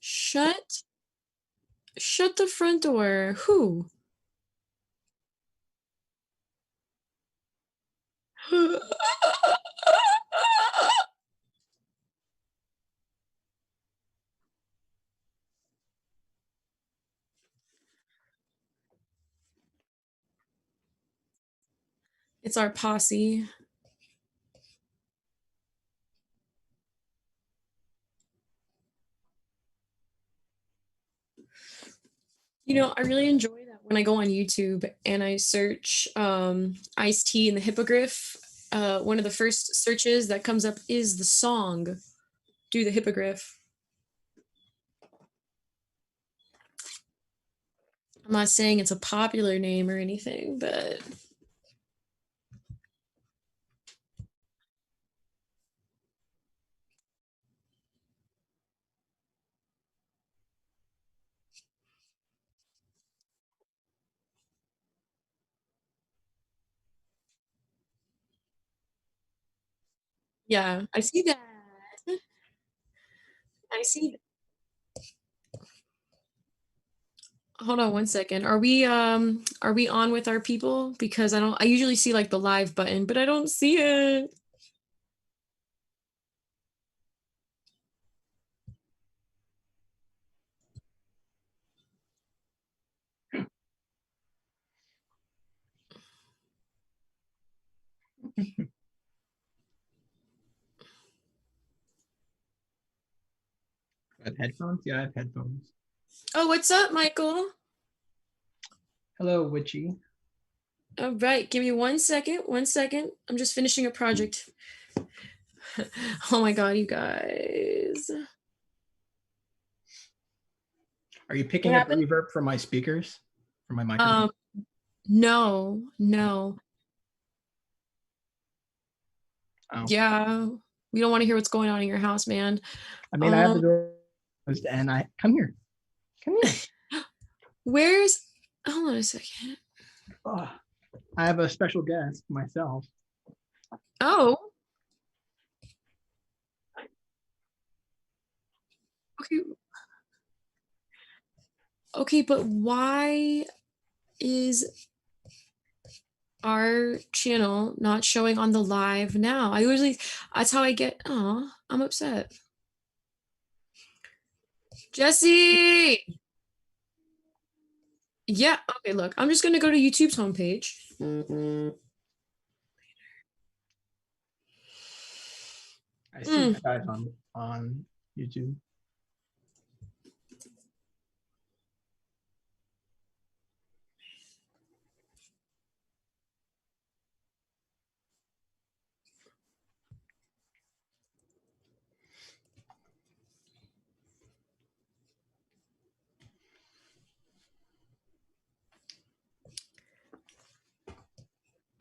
Shut shut the front door. Who? It's our posse. You know, I really enjoy that when I go on YouTube and I search IceT and the Hippogriff. One of the first searches that comes up is the song Do the Hippogriff. I'm not saying it's a popular name or anything, but yeah, I see that. I see. Hold on one second. Are we on with our people? Because I usually see like the live button, but I don't see it. I have headphones? Yeah, I have headphones. Oh, what's up, Michael? Hello, Witchy. All right, give me 1 second. 1 second. I'm just finishing a project. Oh my god, you guys. Are you What picking up the happened? reverb from my speakers? From my microphone? No, no. Oh. Yeah, we don't want to hear what's going on in your house, man. I mean, I have the door closed and I come here. Come here. Where's hold on a second. Oh, I have a special guest myself. Oh. Okay. Okay, but why is our channel not showing on the live now? That's how I get, oh, I'm upset. Jesse! Yeah, okay, look, I'm just gonna go to YouTube's homepage. I see you guys on YouTube.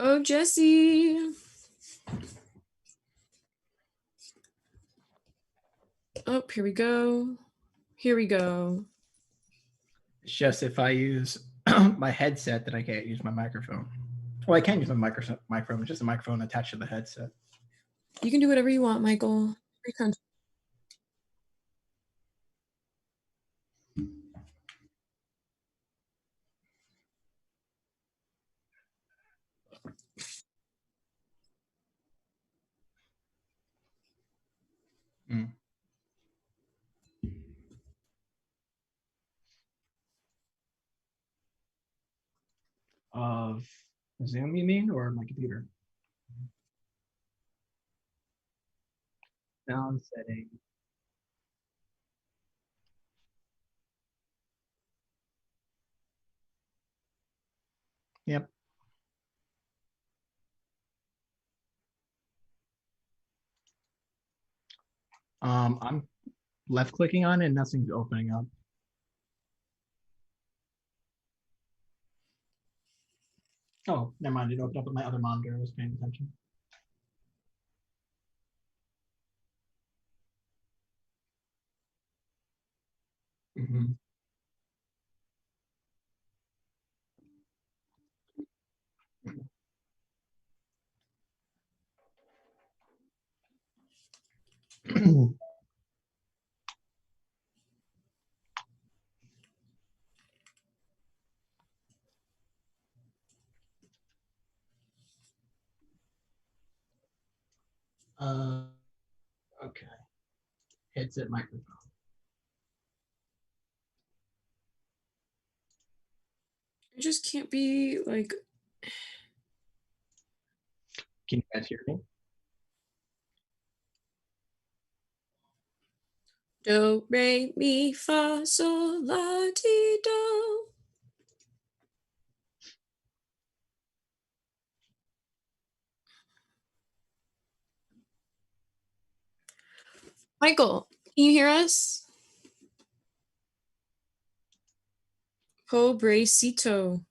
Oh, Jesse. Oh, here we go. Here we go. It's just if I use my headset that I can't use my microphone. Well, I can use my microphone. It's just a microphone attached to the headset. You can do whatever you want, Michael. Free country. Mm. Of Zoom, you mean, or my computer? Sound setting. Yep. I'm left clicking on it and nothing's opening up. Oh, never mind. It opened up with my other monitor. I was paying attention. Mm-hmm. Okay. Headset microphone. I just can't be like. Can you guys hear me? Do, re, mi, fa, sol, la, ti, do. Michael, can you hear us? Pobrecito.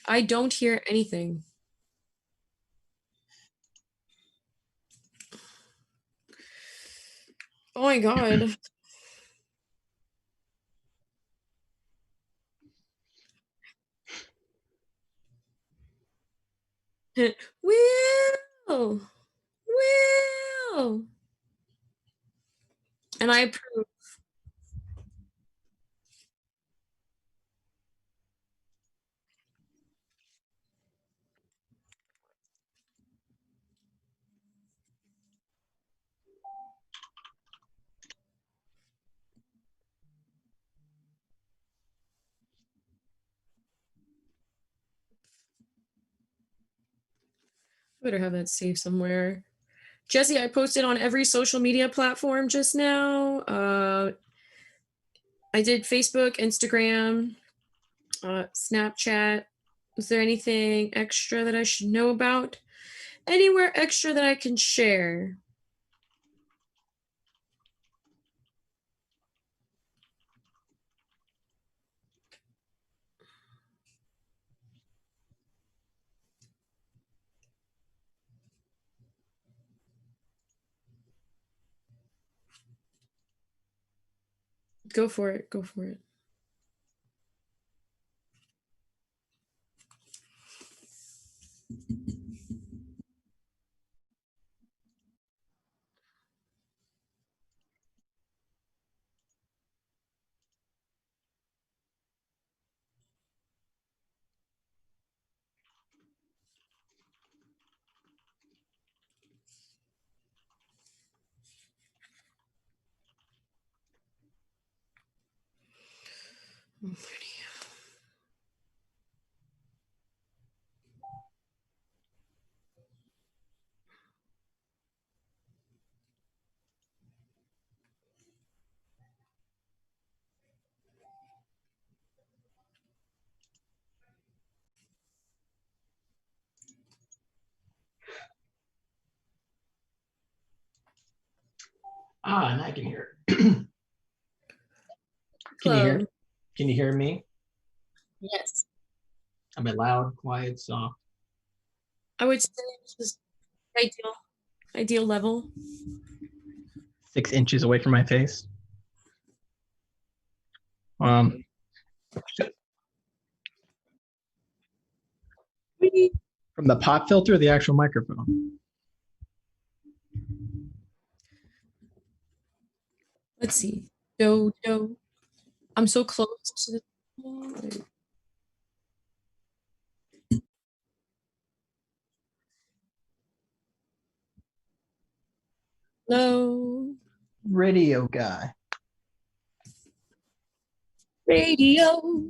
I don't hear anything. Oh my god. Will. Will. And I approve. Better have that saved somewhere. Jesse, I posted on every social media platform just now. I did Facebook, Instagram, Snapchat. Is there anything extra that I should know about? Anywhere extra that I can share? Go for it. Go for it. And I can hear it. Can you hear? Hello. Can you hear me? Yes. Am I loud, quiet, soft? I would say this is ideal level. 6 inches away from my face. From the pop filter, or the actual microphone. Let's see. Do. I'm so close to the. Hello. Radio guy. Radio.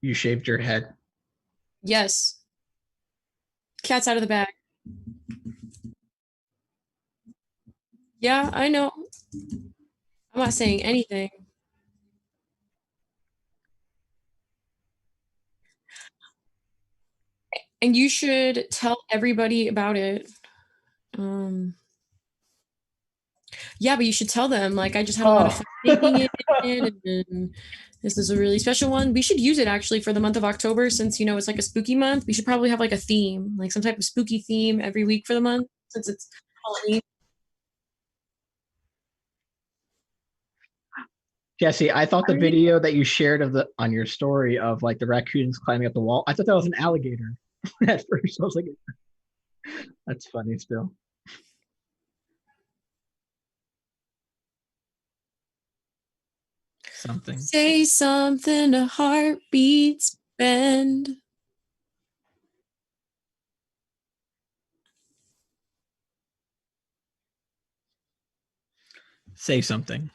You shaved your head. Yes. Cat's out of the bag. Yeah, I know. I'm not saying anything. And you should tell everybody about it. Yeah, but you should tell them. Like, I just had a lot of fun making it, and this is a really special one. We should use it actually for the month of October, since it's like a spooky month. We should probably have like a theme, like some type of spooky theme every week for the month, since it's Halloween. Jesse, I thought the video that you shared on your story of like the raccoons climbing up the wall, I thought that was an alligator at first. I was like, that's funny still. Something. Say something, a heartbeats bend. Say something.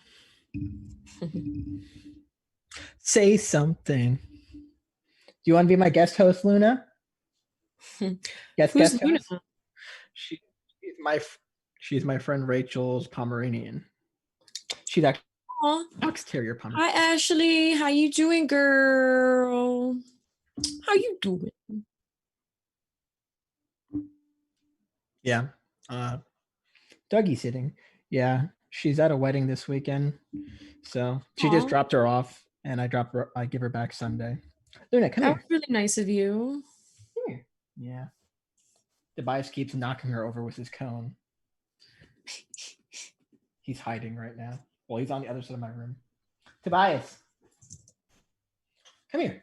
Say something. Do you want to be my guest host, Luna? Yes, Who's guest Luna? host. She's my friend Rachel's Pomeranian. She's actually Fox Terrier Pomeranian. Hi Ashley, how you doing, girl? How you doing? Yeah. Dougie sitting. Yeah, she's at a wedding this weekend, so she just dropped her off, and I give her back Sunday. Luna, come That here. was really nice of you. Here. Yeah. Tobias keeps knocking her over with his cone. He's hiding right now. Well, he's on the other side of my room. Tobias, come here.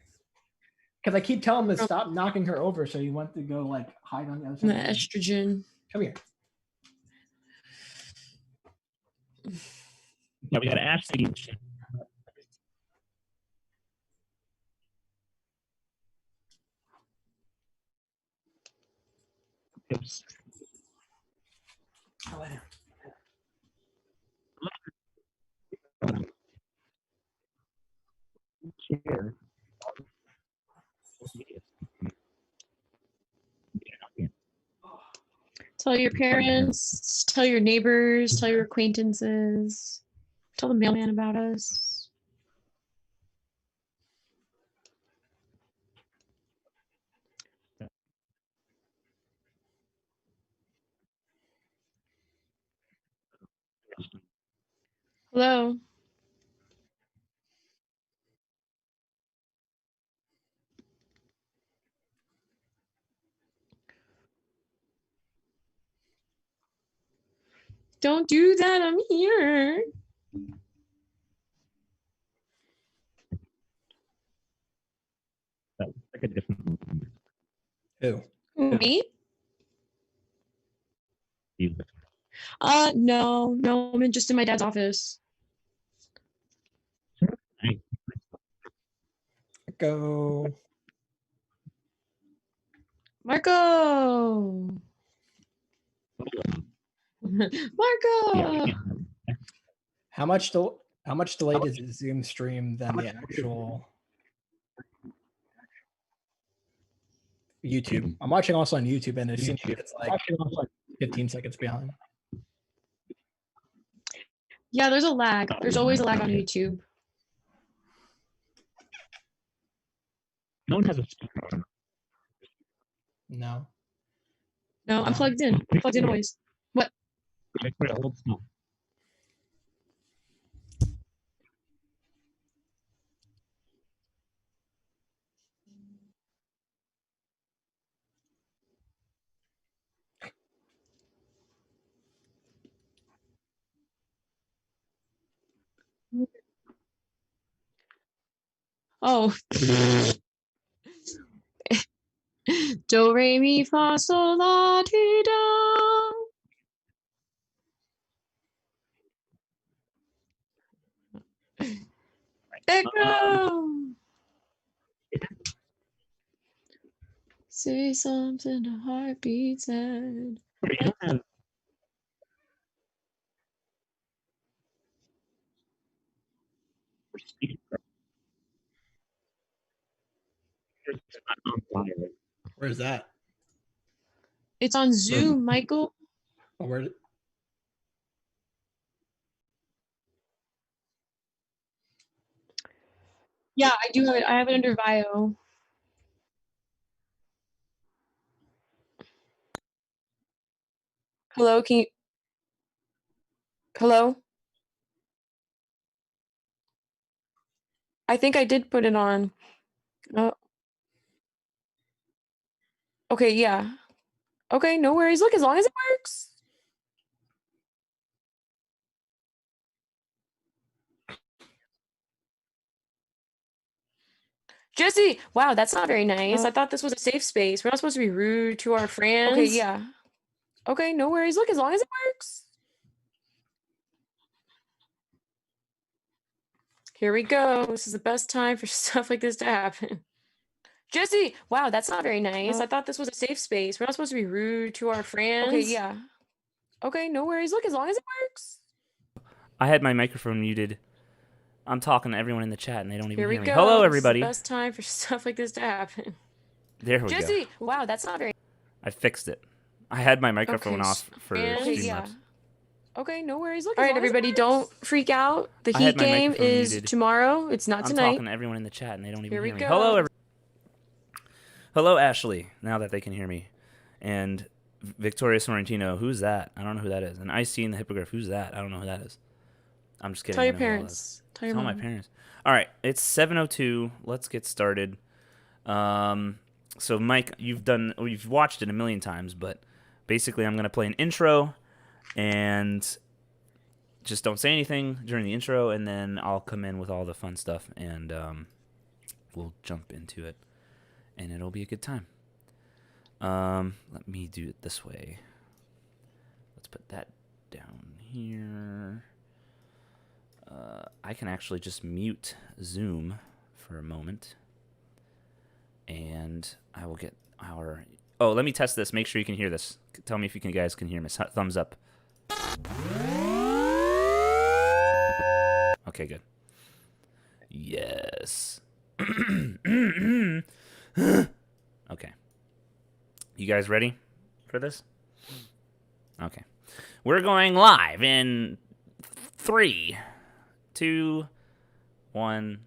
Because I keep telling him to stop knocking her over, so he wants to go like hide on the other side. The estrogen. Come here. Yeah, we got Ashley. Oops. I'll let him. Chair. Tell your parents, tell your neighbors, tell your acquaintances, tell the mailman about us. Hello. Don't do that. I'm here. That was like a different Who? Me? movie. No, I'm just in my dad's office. Go. Marco. Marco. How much delayed is the Zoom stream than the actual YouTube? I'm watching also on YouTube, and it seems like it's like 15 seconds behind. Yeah, there's a lag. There's always a lag on YouTube. No one has a speaker. No. No, I'm plugged in. I'm plugged in always. What? Old song. Oh. Do, re, mi, fa, sol, la, ti, do. Echo. Say something, a heartbeat said. We don't have speaker. It's not on fire. Where's that? It's on Zoom, Michael. Oh, where? Yeah, I do have it. I have it under bio. Hello, can you? Hello? I think I did put it on. Oh. Okay, yeah. Okay, no worries. Look, as long as it works. Jesse, wow, that's not very nice. I thought this was a safe space. We're not supposed to be rude to our friends. Okay, yeah. Okay, no worries. Look, as long as it works. Here we go. This is the best time for stuff like this to happen. Jesse, wow, that's not very nice. I thought this was a safe space. We're not supposed to be rude to our friends. Okay, yeah. Okay, no worries. Look, as long as it works. I had my microphone muted. I'm talking to everyone in the chat and they don't even Here we hear me. go. Hello, This everybody. is the best time for stuff like this to happen. There we go. Jesse, wow, that's not very. I fixed it. I had my microphone Okay, off for okay, Streamlabs. yeah. Okay, no worries. Look, all right, everybody, don't freak out. The I Heat had my game microphone is muted. tomorrow. It's not I'm tonight. talking to everyone in the chat and they don't even Here we hear me. go. Hello, Hello, Ashley. Now that they can hear me. And Victoria Sorrentino, who's that? I don't know who that is. And IceT and the Hippogriff, who's that? I don't know who that is. I'm just kidding. Tell I your know who that parents. is. Tell your Tell my mom. parents. All right, it's 7:02. Let's get started. So Mike, you've watched it a million times, but basically I'm gonna play an intro, and just don't say anything during the intro, and then I'll come in with all the fun stuff, and we'll jump into it, and it'll be a good time. Let me do it this way. Let's put that down here. I can actually just mute Zoom for a moment, and I will get our... Oh, let me test this. Make sure you can hear this. Tell me if you guys can hear me. Thumbs up. Okay, good. Yes. Okay. You guys ready for this? Okay. We're going live in 3, 2, 1.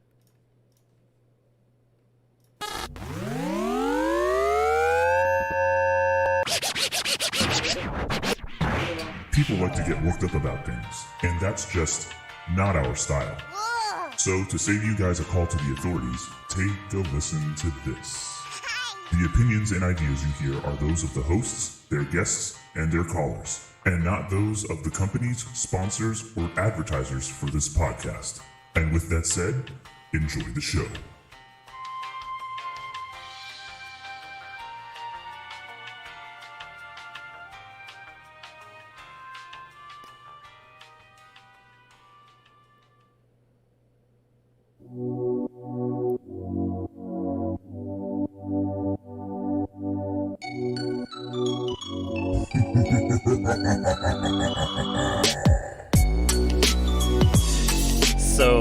People like to get worked up about things, and that's just not our style. So, to save you guys a call to the authorities, take a listen to this. The opinions and ideas you hear are those of the hosts, their guests, and their callers, and not those of the companies, sponsors, or advertisers for this podcast. And with that said, enjoy the show. So,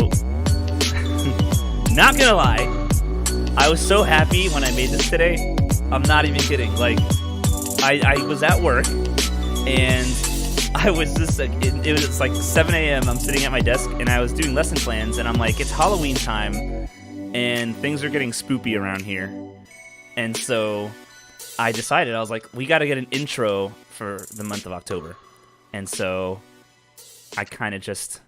not gonna lie, I was so happy when I made this today. I'm not even kidding. Like, I was at work, and I was just like, it was like 7 a.m. I'm sitting at my desk, and I was doing lesson plans, and I'm like, it's Halloween time, and things are getting spoopy around here. And so I decided, I was like, we got to get an intro for the month of October. And so I kind of just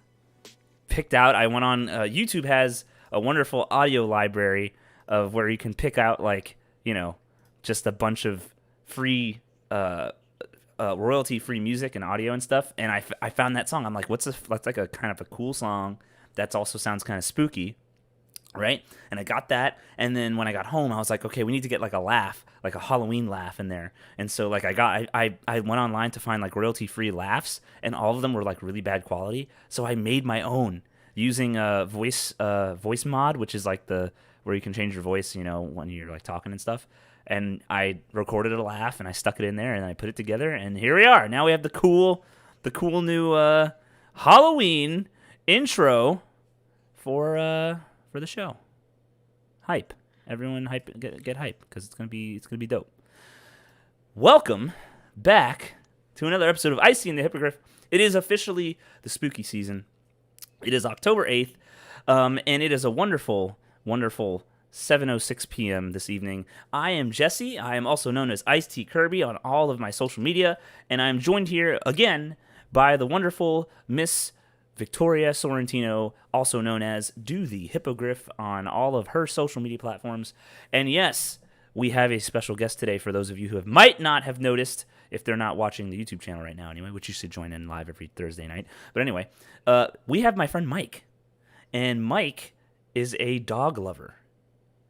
picked out, I went on, YouTube has a wonderful audio library of where you can pick out, like, you know, just a bunch of free, royalty-free music and audio and stuff. And I found that song. I'm like, that's like a kind of a cool song that also sounds kind of spooky. Right? And I got that, and then when I got home, I was like, okay, we need to get like a laugh, like a Halloween laugh in there. And so like I went online to find like royalty-free laughs, and all of them were like really bad quality. So I made my own using a voice mod, which is like where you can change your voice, you know, when you're like talking and stuff. And I recorded a laugh, and I stuck it in there, and I put it together, and here we are. Now we have the cool new Halloween intro for the show. Hype. Everyone hype, get hype, because it's gonna be dope. Welcome back to another episode of IceT and the Hippogriff. It is officially the spooky season. It is October 8th, and it is a wonderful, wonderful 7:06 p.m. this evening. I am Jesse. I am also known as IceT Kirby on all of my social media, and I am joined here again by the wonderful Miss Victoria Sorrentino, also known as Do the Hippogriff on all of her social media platforms. And yes, we have a special guest today for those of you who might not have noticed if they're not watching the YouTube channel right now anyway, which you should join in live every Thursday night. But anyway, we have my friend Mike. And Mike is a dog lover.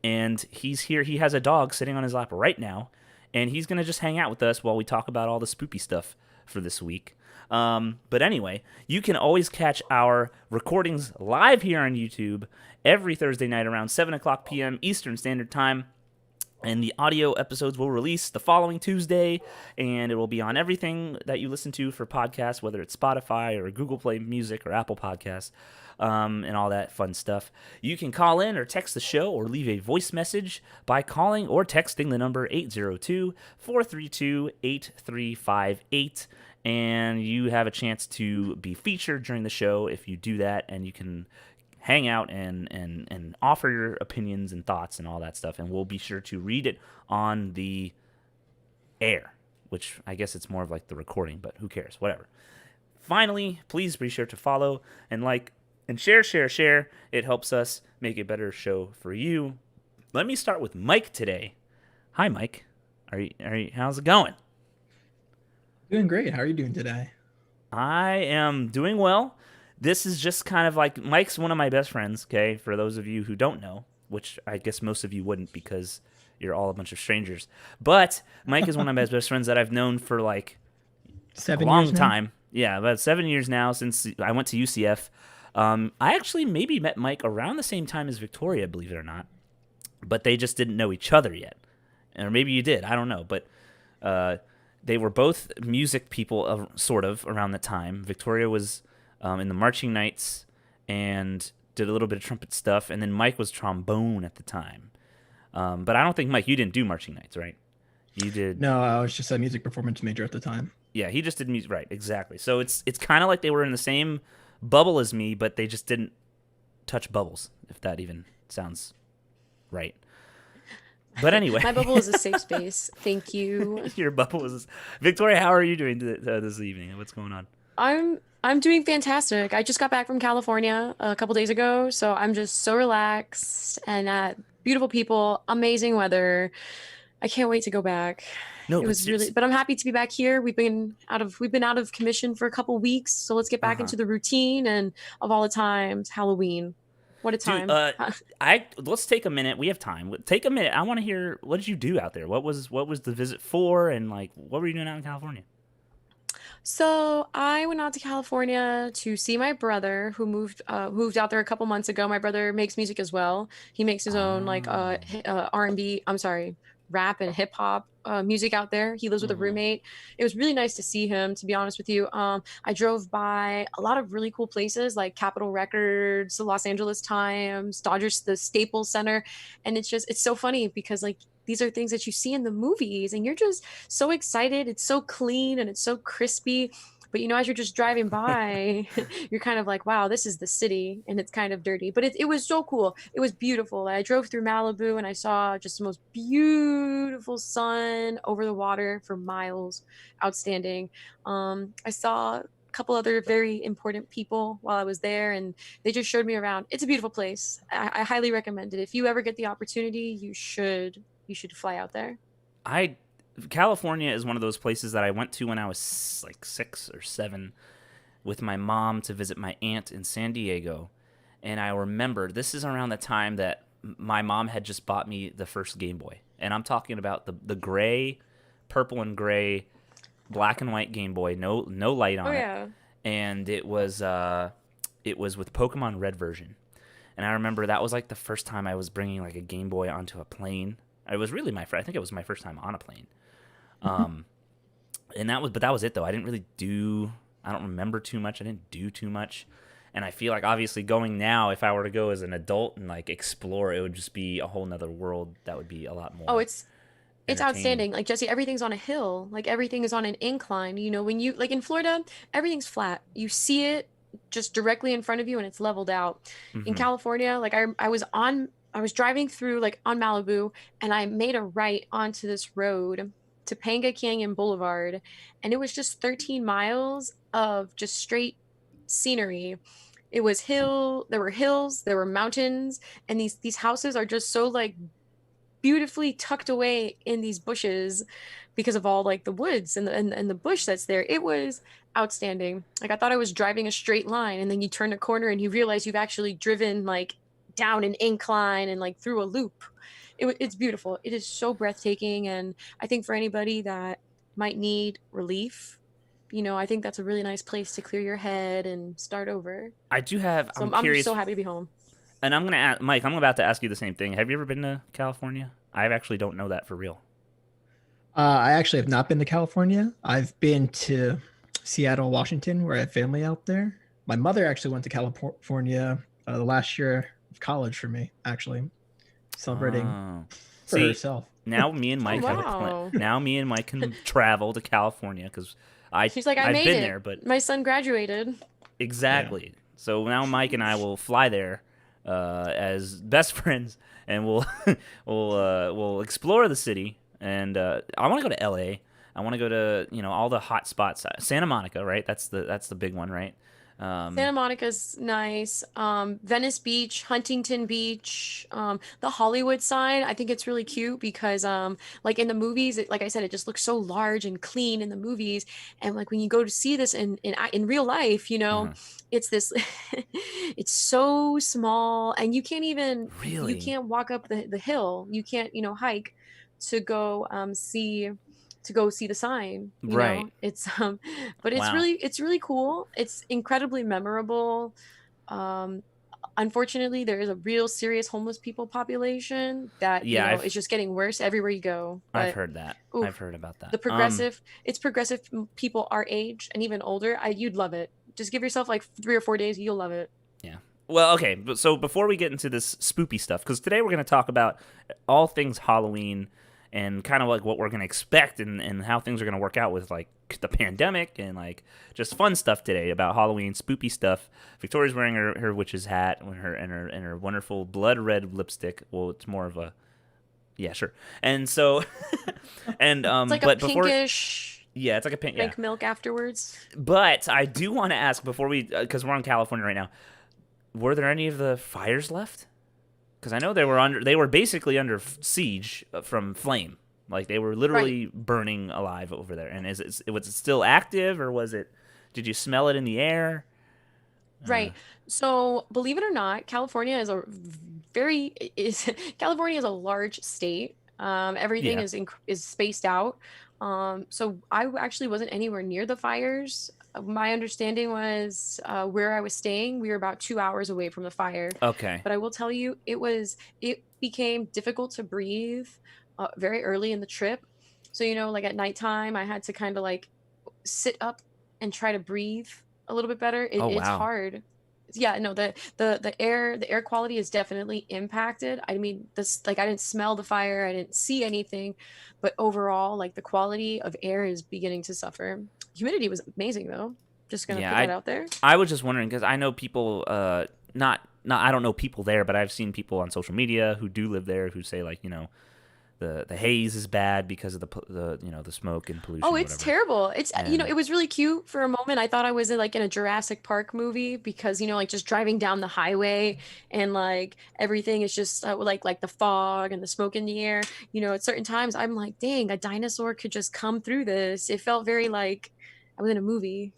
and he's here. He has a dog sitting on his lap right now, and he's gonna just hang out with us while we talk about all the spooky stuff for this week. But anyway, you can always catch our recordings live here on YouTube every Thursday night around 7 o'clock p.m. Eastern Standard Time. And the audio episodes will release the following Tuesday, and it will be on everything that you listen to for podcasts, whether it's Spotify or Google Play Music or Apple Podcasts, and all that fun stuff. You can call in or text the show or leave a voice message by calling or texting the number 802-432-8358, and you have a chance to be featured during the show if you do that, and you can hang out and offer your opinions and thoughts and all that stuff, and we'll be sure to read it on the air, which I guess it's more of like the recording, but who cares, whatever. Finally, please be sure to follow and like and share. It helps us make a better show for you. Let me start with Mike today. Hi, Mike. Are you how's it going? Doing great. How are you doing today? I am doing well. This is just kind of like, Mike's one of my best friends, okay, for those of you who don't know, which I guess most of you wouldn't because you're all a bunch of strangers. But Mike is one of my best friends that I've known for like 7 a long years now? time. Yeah, about 7 years now since I went to UCF. I actually maybe met Mike around the same time as Victoria, believe it or not. But they just didn't know each other yet. Or maybe you did, I don't know. But they were both music people, sort of, around the time. Victoria was in the marching knights and did a little bit of trumpet stuff, and then Mike was trombone at the time. But I don't think, Mike, you didn't do marching knights, right? You did. No, I was just a music performance major at the time. Yeah, he just did music, right? Exactly. So it's kind of like they were in the same bubble as me, but they just didn't touch bubbles, if that even sounds right. But anyway, My bubble is a safe space. Thank you. Your bubble is Victoria. How are you doing this evening? What's going on? I'm doing fantastic. I just got back from California a couple days ago, so I'm just so relaxed and beautiful people, amazing weather. I can't wait to go back. No, It was really, but I'm happy to be back here. We've been out of commission for a couple weeks, so let's get back into the routine and of all the times, Halloween. What a time. Let's take a minute. We have time. Take a minute. I want to hear, what did you do out there? What was the visit for, and like what were you doing out in California? So I went out to California to see my brother who moved out there a couple months ago. My brother makes music as well. He makes his own R&B, I'm sorry, rap and hip hop music out there. He lives with a roommate. It was really nice to see him, to be honest with you. I drove by a lot of really cool places like Capitol Records, the Los Angeles Times, Dodgers, the Staples Center. And it's so funny because like these are things that you see in the movies and you're just so excited. It's so clean and it's so crispy. But, as you're just driving by, you're kind of like, wow, this is the city and it's kind of dirty. But it was so cool. It was beautiful. I drove through Malibu and I saw just the most beautiful sun over the water for miles. Outstanding. I saw a couple other very important people while I was there and they just showed me around. It's a beautiful place. I highly recommend it. If you ever get the opportunity, you should fly out there. California is one of those places that I went to when I was like 6 or 7 with my mom to visit my aunt in San Diego. And I remember this is around the time that my mom had just bought me the first Game Boy. And I'm talking about the gray, purple and gray, black and white Game Boy, no light on it. And it was with Pokemon Red version. And I remember that was like the first time I was bringing like a Game Boy onto a plane. It was really I think it was my first time on a plane. And that was it though. I don't remember too much. I didn't do too much. And I feel like obviously going now, if I were to go as an adult and like explore, it would just be a whole nother world that would be a lot more. Oh, it's outstanding. Like Jesse, everything's on a hill. Like everything is on an incline. When you like in Florida, everything's flat. You see it just directly in front of you and it's leveled out. In California, like I was driving through like on Malibu and I made a right onto this road, Topanga Canyon Boulevard, and it was just 13 miles of just straight scenery. There were hills, there were mountains, and these houses are just so like beautifully tucked away in these bushes because of all like the woods and the bush that's there. It was outstanding. Like I thought I was driving a straight line, and then you turn a corner and you realize you've actually driven like down an incline and like through a loop. It's beautiful. It is so breathtaking. And I think for anybody that might need relief, I think that's a really nice place to clear your head and start over. I do have. So I'm I'm curious, so happy to be home. and I'm gonna ask Mike. I'm about to ask you the same thing. Have you ever been to California? I actually don't know that for real. I actually have not been to California. I've been to Seattle, Washington, where I have family out there. My mother actually went to California the last year of college for me, actually, celebrating for herself. Now me and Mike now me and Mike can travel to California because She's like, I've made been it. there, but my son graduated. Exactly. Yeah. So now Mike and I will fly there as best friends, and we'll explore the city. And I want to go to L.A. I want to go to all the hot spots. Santa Monica, right? That's the big one, right? Santa Monica's nice. Venice Beach, Huntington Beach, the Hollywood side. I think it's really cute because, like in the movies, like I said, it just looks so large and clean in the movies. And like when you go to see this in real life, it's this, it's so small, and you can't even, you can't walk up the hill. You can't, hike to go see the sign, right? It's but it's really cool. It's incredibly memorable. Unfortunately, there is a real serious homeless people population that is just getting worse everywhere you go. But, I've heard that. I've heard about that. The progressive, it's progressive people our age and even older. You'd love it. Just give yourself like 3 or 4 days, you'll love it. Yeah. Well, okay. So before we get into this spoopy stuff, because today we're going to talk about all things Halloween and kind of like what we're going to expect and how things are going to work out with like the pandemic and like just fun stuff today about Halloween, spoopy stuff. Victoria's wearing her witch's hat and her wonderful blood red lipstick. Well, it's more of a, yeah, sure. And so, and it's like but a pinkish. Yeah, it's like a pink. Drink milk afterwards. But I do want to ask before because we're in California right now, were there any of the fires left? Because I know they were basically under siege from flame, like they were literally burning alive over there. And was it still active, or did you smell it in the air? Right. So believe it or not, California is a large state. Everything is spaced out. So I actually wasn't anywhere near the fires. My understanding was where I was staying, we were about 2 hours away from the fire. Okay. But I will tell you, it became difficult to breathe very early in the trip. So, like at nighttime, I had to kind of like sit up and try to breathe a little bit better. It's hard. Yeah, no, the air quality is definitely impacted. I mean, I didn't smell the fire, I didn't see anything, but overall, like the quality of air is beginning to suffer. Humidity was amazing though. Just gonna put that out there. I was just wondering because I know people, not I don't know people there, but I've seen people on social media who do live there who say like the haze is bad because of the smoke and pollution. Oh, it's terrible. It's it was really cute for a moment. I thought I was in a Jurassic Park movie because like just driving down the highway and like everything is just like the fog and the smoke in the air. At certain times I'm like, dang, a dinosaur could just come through this. It felt very like I was in a movie.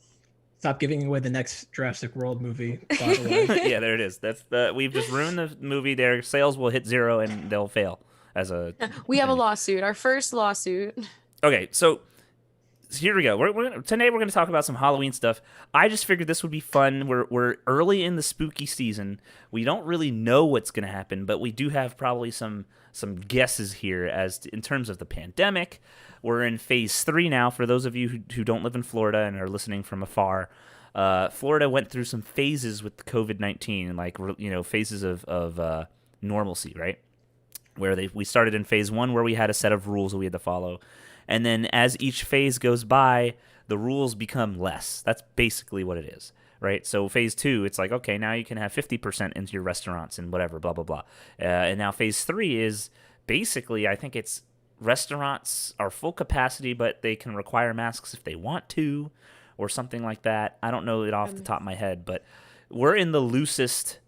Stop giving away the next Jurassic World movie. By the way. Yeah, there it is. We've just ruined the movie. Their sales will hit 0 and they'll fail. We have a lawsuit, our first lawsuit. Okay, so here we go. Today we're going to talk about some Halloween stuff. I just figured this would be fun. We're early in the spooky season. We don't really know what's going to happen, but we do have probably some guesses here in terms of the pandemic. We're in phase 3 now. For those of you who don't live in Florida and are listening from afar, Florida went through some phases with COVID-19, like phases of normalcy, right? Where we started in phase 1 where we had a set of rules that we had to follow. And then as each phase goes by, the rules become less. That's basically what it is, right? So phase 2, it's like, okay, now you can have 50% into your restaurants and whatever, blah, blah, blah. And now phase 3 is basically, I think it's restaurants are full capacity, but they can require masks if they want to or something like that. I don't know it off the top of my head, but we're in the loosest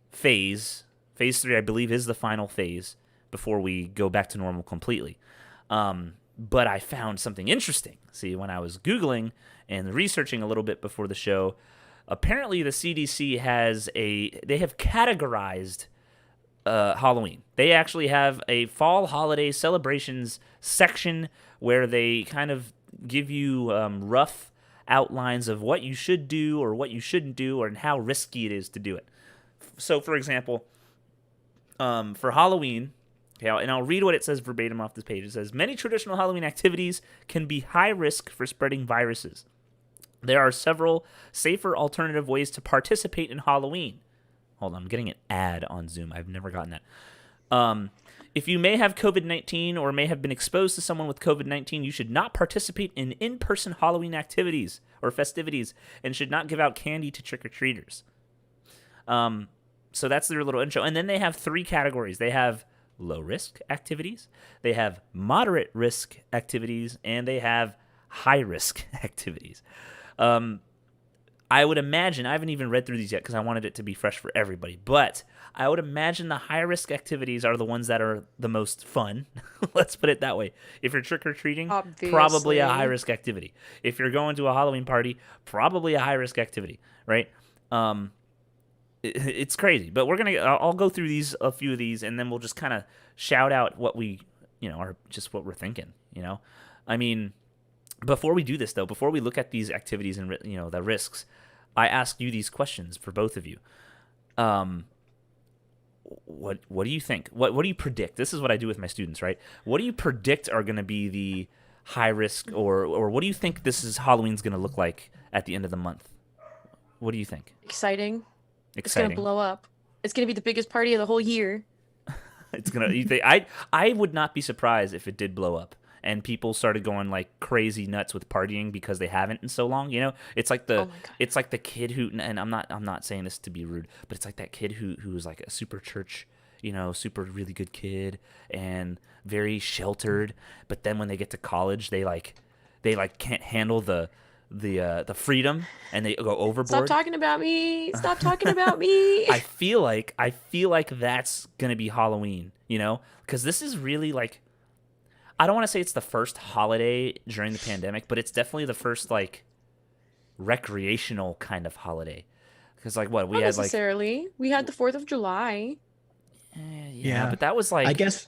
phase. Phase 3, I believe, is the final phase before we go back to normal completely. But I found something interesting. See, when I was Googling and researching a little bit before the show, apparently the CDC they have categorized Halloween. They actually have a fall holiday celebrations section where they kind of give you rough outlines of what you should do or what you shouldn't do, and how risky it is to do it. So, for example, for Halloween, okay, and I'll read what it says verbatim off this page. It says, many traditional Halloween activities can be high risk for spreading viruses. There are several safer alternative ways to participate in Halloween. Hold on, I'm getting an ad on Zoom. I've never gotten that. If you may have COVID-19 or may have been exposed to someone with COVID-19, you should not participate in in-person Halloween activities or festivities and should not give out candy to trick-or-treaters. So that's their little intro. And then they have 3 categories. They have low-risk activities, they have moderate-risk activities, and they have high-risk activities. I would imagine, I haven't even read through these yet because I wanted it to be fresh for everybody, but I would imagine the high-risk activities are the ones that are the most fun. Let's put it that way. If you're trick-or-treating, probably a high-risk activity. If you're going to a Halloween party, probably a high-risk activity, right? It's crazy, but I'll go through a few of these, and then we'll just kind of shout out what we, are just what we're thinking, I mean, before we do this, though, before we look at these activities and, the risks, I ask you these questions for both of you. What do you think? What do you predict? This is what I do with my students, right? What do you predict are going to be the high risk, or what do you think Halloween's going to look like at the end of the month? What do you think? Exciting. It's going to blow up. It's going to be the biggest party of the whole year. I would not be surprised if it did blow up and people started going like crazy nuts with partying because they haven't in so long. It's like it's like the kid who, and I'm not saying this to be rude, but it's like that kid who was like a super church, super really good kid and very sheltered. But then when they get to college, they can't handle the freedom and they go overboard. Stop talking about me. Stop talking about me. I feel like that's gonna be Halloween, because this is really like, I don't want to say it's the first holiday during the pandemic, but it's definitely the first like recreational kind of holiday. Because like what we Not had necessarily. We had the 4th of July. Yeah, but that was like, I guess.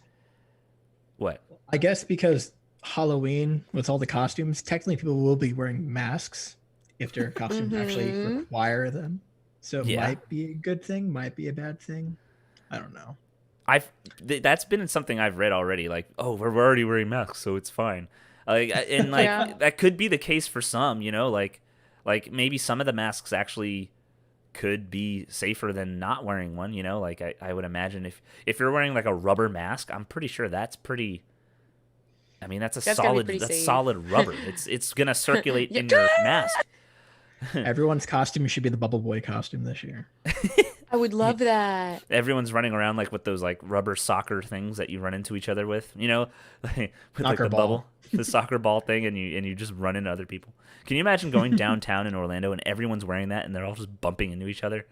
What? I guess because Halloween with all the costumes, technically people will be wearing masks if their costumes actually require them. So it might be a good thing, might be a bad thing. I don't know. That's been something I've read already. Like, oh, we're already wearing masks, so it's fine. That could be the case for some. Like maybe some of the masks actually could be safer than not wearing one. Like I would imagine if you're wearing like a rubber mask, I'm pretty sure that's pretty. I mean, that's solid rubber. It's gonna circulate in your mask. Everyone's costume should be the Bubble Boy costume this year. I would love that. Everyone's running around like with those like rubber soccer things that you run into each other with, with like the bubble, the soccer ball thing, and you just run into other people. Can you imagine going downtown in Orlando and everyone's wearing that and they're all just bumping into each other,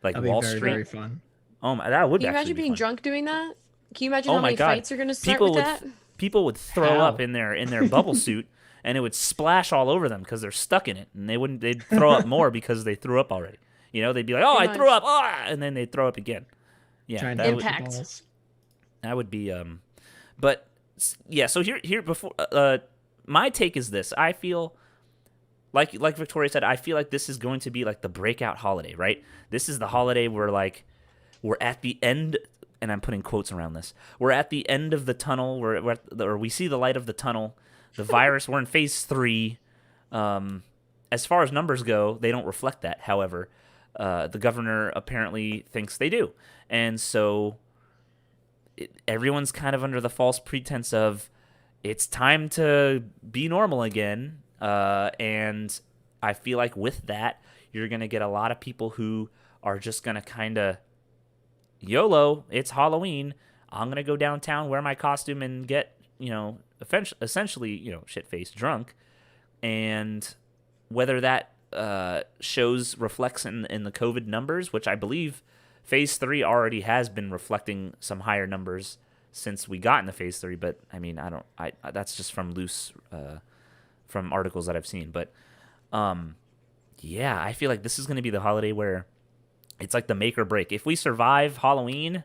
like That'd Wall be very, Street? very fun. Oh my, that would. Can you imagine being drunk doing that? Can you imagine how many fights are going to start with that? People would throw up in their bubble suit, and it would splash all over them because they're stuck in it, and they'd throw up more because they threw up already. They'd be like, "Oh, I threw up," and then they'd throw up again. Yeah, impact. That would be. But yeah, so here before my take is this: I feel like Victoria said, I feel like this is going to be like the breakout holiday, right? This is the holiday where like we're at the end. And I'm putting quotes around this. We're at the end of the tunnel. Or we see the light of the tunnel. The virus. We're in phase 3. As far as numbers go, they don't reflect that. However, the governor apparently thinks they do, and so everyone's kind of under the false pretense of it's time to be normal again. And I feel like with that, you're gonna get a lot of people who are just gonna kind of YOLO, it's Halloween. I'm going to go downtown, wear my costume, and get, essentially, shit-faced drunk. And whether that reflects in the COVID numbers, which I believe Phase 3 already has been reflecting some higher numbers since we got into Phase 3. But, I mean, that's just from from articles that I've seen. But, yeah, I feel like this is going to be the holiday where it's like the make or break. If we survive Halloween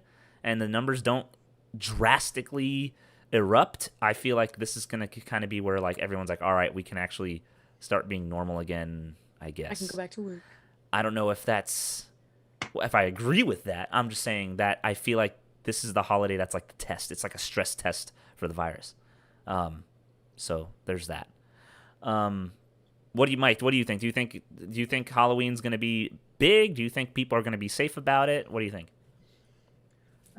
and the numbers don't drastically erupt, I feel like this is going to kind of be where like everyone's like, all right, we can actually start being normal again, I guess. I can go back to work. I don't know if I agree with that. I'm just saying that I feel like this is the holiday that's like the test. It's like a stress test for the virus. So there's that. What do you think? Do you think Halloween's going to be big? Do you think people are going to be safe about it? What do you think?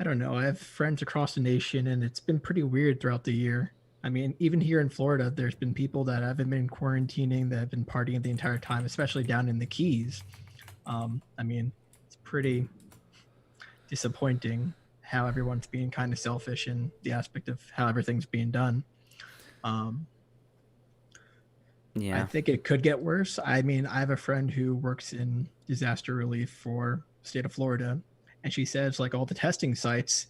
I don't know. I have friends across the nation, and it's been pretty weird throughout the year. I mean, even here in Florida, there's been people that haven't been quarantining, that have been partying the entire time, especially down in the Keys. I mean, it's pretty disappointing how everyone's being kind of selfish in the aspect of how everything's being done. Yeah. I think it could get worse. I mean, I have a friend who works in disaster relief for state of Florida, and she says like all the testing sites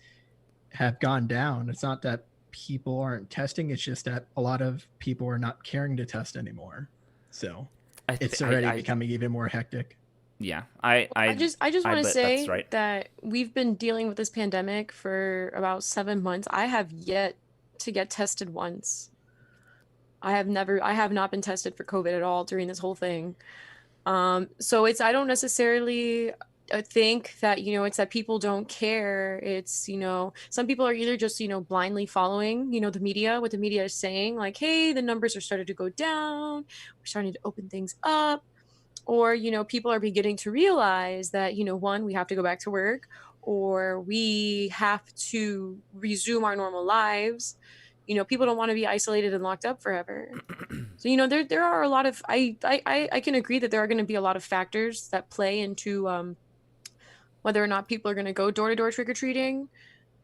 have gone down. It's not that people aren't testing, it's just that a lot of people are not caring to test anymore. So it's already becoming even more hectic. Yeah. I just want to bet say that's right. that we've been dealing with this pandemic for about 7 months. I have yet to get tested once. I have not been tested for COVID at all during this whole thing. So I don't necessarily think that, it's that people don't care. It's, some people are either just, blindly following, the media, what the media is saying, like, hey, the numbers are starting to go down. We're starting to open things up. Or, people are beginning to realize that, one, we have to go back to work, or we have to resume our normal lives. People don't want to be isolated and locked up forever. So, there are a lot of, I can agree that there are going to be a lot of factors that play into whether or not people are going to go door to door trick-or-treating.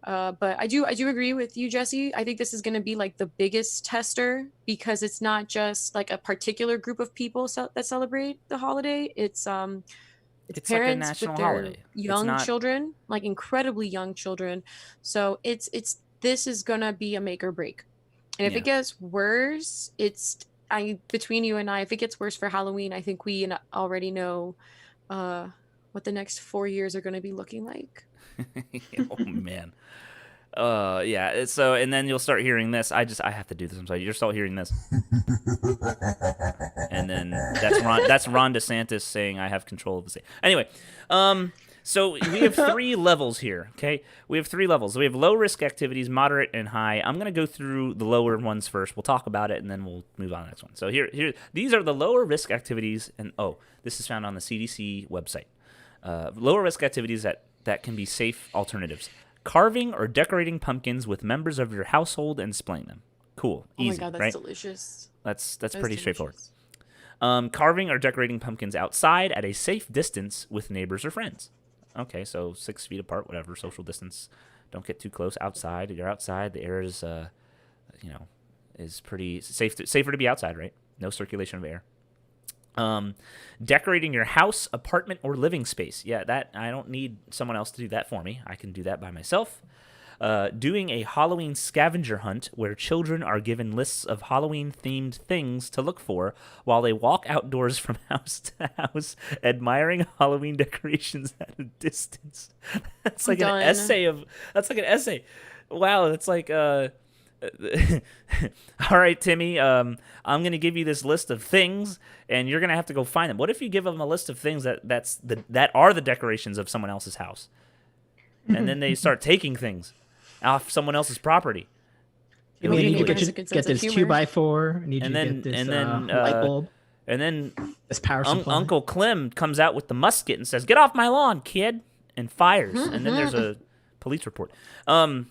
But I do agree with you, Jesse. I think this is going to be like the biggest tester, because it's not just like a particular group of people that celebrate the holiday. It's parents like a national with their holiday. young children, like incredibly young children. So this is gonna be a make or break. And if it gets worse, between you and I, if it gets worse for Halloween, I think we already know what the next 4 years are going to be looking like. Oh man. Yeah. So, and then you'll start hearing this. I have to do this. I'm sorry. You'll start hearing this. And then that's Ron DeSantis saying I have control of the state. Anyway, so we have 3 levels here, okay? We have 3 levels. We have low-risk activities, moderate, and high. I'm going to go through the lower ones first. We'll talk about it, and then we'll move on to the next one. So here, these are the lower-risk activities, and this is found on the CDC website. Lower-risk activities that can be safe alternatives. Carving or decorating pumpkins with members of your household and displaying them. Cool. Easy, oh my God, that's right? delicious. That's pretty straightforward. Carving or decorating pumpkins outside at a safe distance with neighbors or friends. Okay, so 6 feet apart, whatever, social distance. Don't get too close. Outside, you're outside. The air is, is pretty safer to be outside, right? No circulation of air. Decorating your house, apartment, or living space. Yeah, that I don't need someone else to do that for me. I can do that by myself. Doing a Halloween scavenger hunt where children are given lists of Halloween-themed things to look for while they walk outdoors from house to house, admiring Halloween decorations at a distance. That's like an essay. Wow, that's like all right, Timmy, I'm going to give you this list of things, and you're going to have to go find them. What if you give them a list of things that are the decorations of someone else's house? And then they start taking things off someone else's property. I need you to get this 2x4. I need you to get this light bulb. And then this power supply. Uncle Clem comes out with the musket and says, "Get off my lawn, kid," and fires. And then there's a police report. That's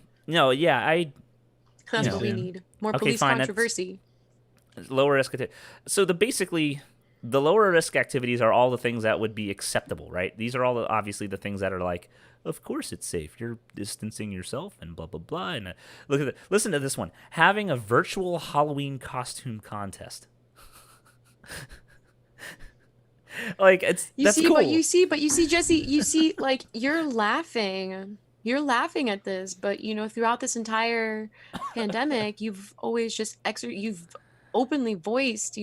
what we need. More police controversy. Lower risk. So basically, the lower risk activities are all the things that would be acceptable, right? These are all obviously the things that are like, of course it's safe. You're distancing yourself and blah, blah, blah. And listen to this one. Having a virtual Halloween costume contest. Like that's cool. But you see, Jesse, like you're laughing at this, but throughout this entire pandemic, you've always just you've openly voiced,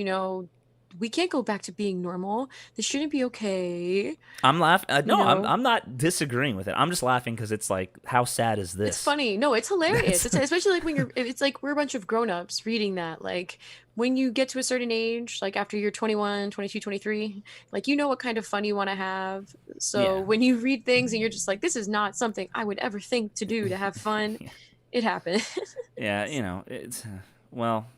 we can't go back to being normal. This shouldn't be okay. I'm laughing. No, You know? I'm not disagreeing with it. I'm just laughing because it's like, how sad is this? It's funny. No, it's hilarious. It's especially like when it's like we're a bunch of grown-ups reading that. Like when you get to a certain age, like after you're 21, 22, 23, like you know what kind of fun you want to have. So Yeah. when you read things and you're just like, this is not something I would ever think to do to have fun, Yeah. it happens. Yeah, it's well,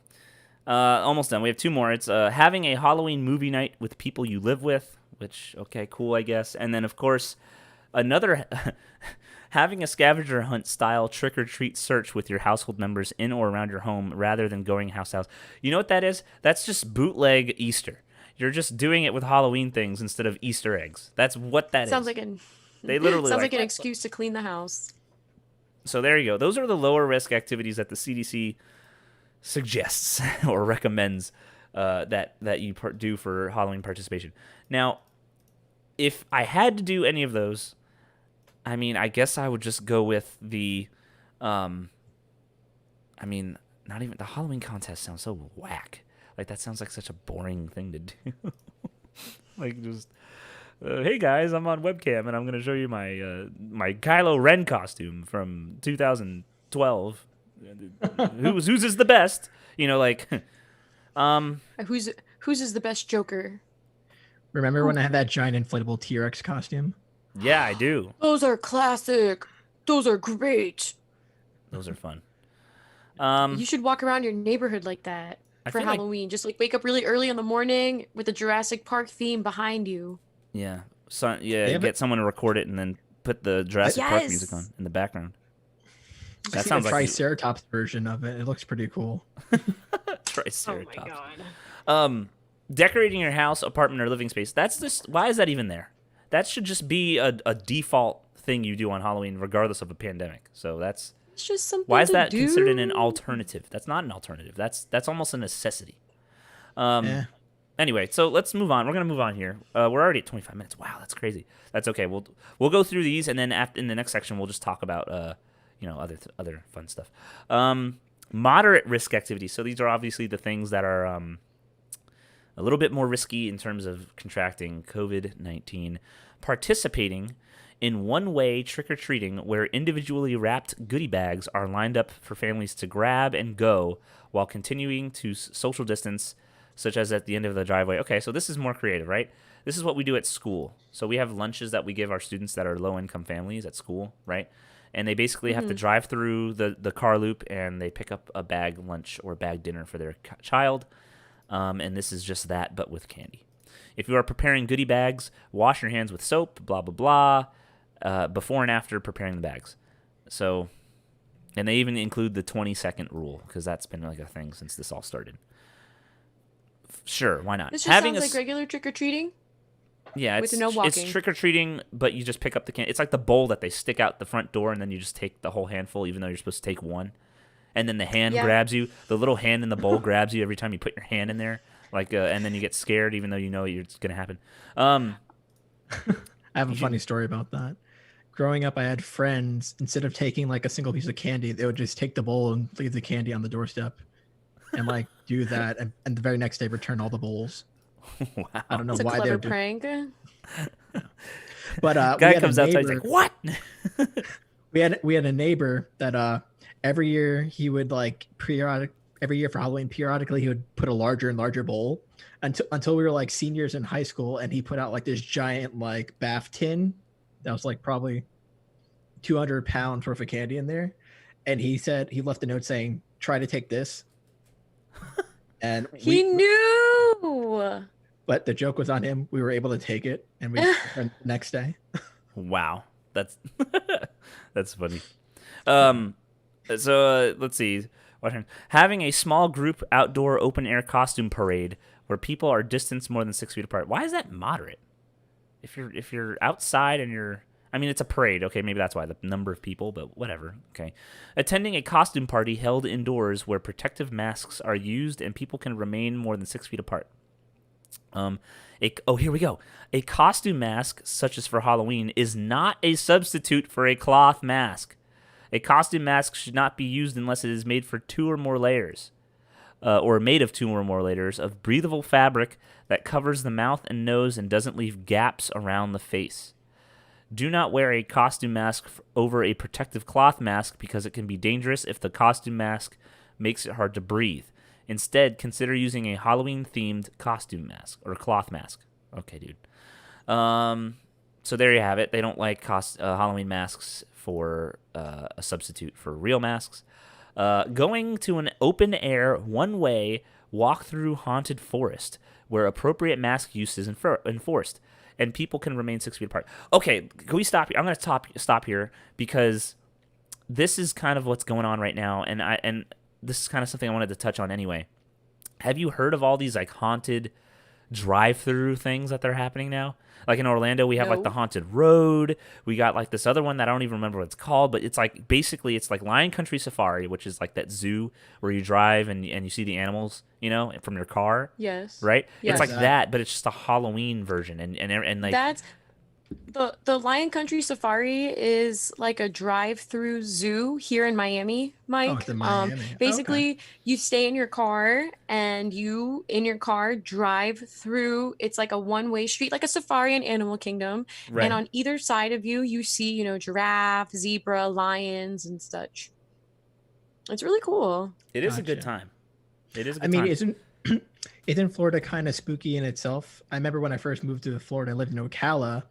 almost done. We have two more. It's having a Halloween movie night with people you live with, which okay, cool, I guess. And then of course, another having a scavenger hunt style trick or treat search with your household members in or around your home rather than going house to house. You know what that is? That's just bootleg Easter. You're just doing it with Halloween things instead of Easter eggs. That's what that Sounds is. like an They literally sounds like an excuse to clean the house. So there you go. Those are the lower risk activities that the CDC suggests or recommends that you do for Halloween participation. Now, if I had to do any of those, I mean, I guess I would just go with the, I mean, not even the Halloween contest sounds so whack. Like that sounds like such a boring thing to do. Like just, hey guys, I'm on webcam and I'm gonna show you my my Kylo Ren costume from 2012. Whose is the best? You know, like, Whose is the best Joker? Remember when I had that giant inflatable T-Rex costume? yeah, I do. Those are classic. Those are great. Those are fun. You should walk around your neighborhood like that I for feel like- Halloween. Just like wake up really early in the morning with the Jurassic Park theme behind you. Yeah, so yeah, They have get someone to record it and then put the Jurassic Park Yes! music on in the background. I That see sounds the like Triceratops version of it. It looks pretty cool. Triceratops. Oh my god. Decorating your house, apartment, or living space. That's just why is that even there? That should just be a default thing you do on Halloween, regardless of a pandemic. So that's It's just something. why is to that do. considered an alternative? That's not an alternative. That's almost a necessity. Yeah. Anyway, so let's move on. We're gonna move on here. We're already at 25 minutes. Wow, that's crazy. That's okay. We'll go through these, and then in the next section, we'll just talk about other fun stuff. Moderate risk activities. So these are obviously the things that are a little bit more risky in terms of contracting COVID-19. Participating in one-way trick-or-treating where individually wrapped goodie bags are lined up for families to grab and go while continuing to social distance, such as at the end of the driveway. Okay, so this is more creative, right? This is what we do at school. So we have lunches that we give our students that are low-income families at school, right? And they basically have to drive through the car loop and they pick up a bag lunch or bag dinner for their child. And this is just that, but with candy. If you are preparing goodie bags, wash your hands with soap, blah, blah, blah, before and after preparing the bags. So, and they even include the 20-second rule because that's been like a thing since this all started. Sure, why not? This just sounds like regular trick or treating. Yeah, with it's no walking. it's trick or treating, but you just pick up the candy. It's like the bowl that they stick out the front door, and then you just take the whole handful, even though you're supposed to take one. And then the hand grabs you. The little hand in the bowl grabs you every time you put your hand in there. Like, and then you get scared, even though you know it's gonna happen. I have a funny story about that. Growing up, I had friends, instead of taking like a single piece of candy, they would just take the bowl and leave the candy on the doorstep and like do that. And the very next day, return all the bowls. Wow. I don't know It's a why clever they're prank. But Guy comes outside, he's like, "What?" we had a neighbor that every year he would like every year for Halloween periodically he would put a larger and larger bowl until we were like seniors in high school, and he put out like this giant like bath tin that was like probably 200 pounds worth of candy in there, and he said he left a note saying, "Try to take this." And He knew. but the joke was on him. We were able to take it, and we the next day. Wow, that's that's funny. So let's see. Having a small group outdoor open air costume parade where people are distanced more than 6 feet apart. Why is that moderate? If you're outside and I mean, it's a parade. Okay, maybe that's why the number of people, but whatever. Okay. Attending a costume party held indoors where protective masks are used and people can remain more than 6 feet apart. Here we go. A costume mask, such as for Halloween, is not a substitute for a cloth mask. A costume mask should not be used unless it is made for 2 or more layers. or made of 2 or more layers of breathable fabric that covers the mouth and nose and doesn't leave gaps around the face. Do not wear a costume mask over a protective cloth mask because it can be dangerous if the costume mask makes it hard to breathe. Instead, consider using a Halloween-themed costume mask or cloth mask. Okay, dude. So there you have it. They don't like Halloween masks for a substitute for real masks. Going to an open-air, one-way, walk-through haunted forest where appropriate mask use is enforced, and people can remain 6 feet apart. Okay, can we stop here? I'm going to stop here because this is kind of what's going on right now, and this is kind of something I wanted to touch on anyway. Have you heard of all these like haunted drive-through things that they're happening now? Like in Orlando, we have like the haunted road. We got like this other one that I don't even remember what it's called, but it's like basically it's like Lion Country Safari, which is like that zoo where you drive and you see the animals, you know, from your car. Yes. Right? Yes. It's like that, but it's just a Halloween version, and like that's the Lion Country Safari is like a drive-through zoo here in Miami, Mike. Oh, it's in Miami. Basically, you stay in your car and you in your car drive through. It's like a one-way street, like a safari in Animal Kingdom. Right. And on either side of you, you see, you know, giraffe, zebra, lions, and such. It's really cool. it is a good time. It is a good I mean, time. isn't Florida kind of spooky in itself? I remember when I first moved to Florida, I lived in Ocala.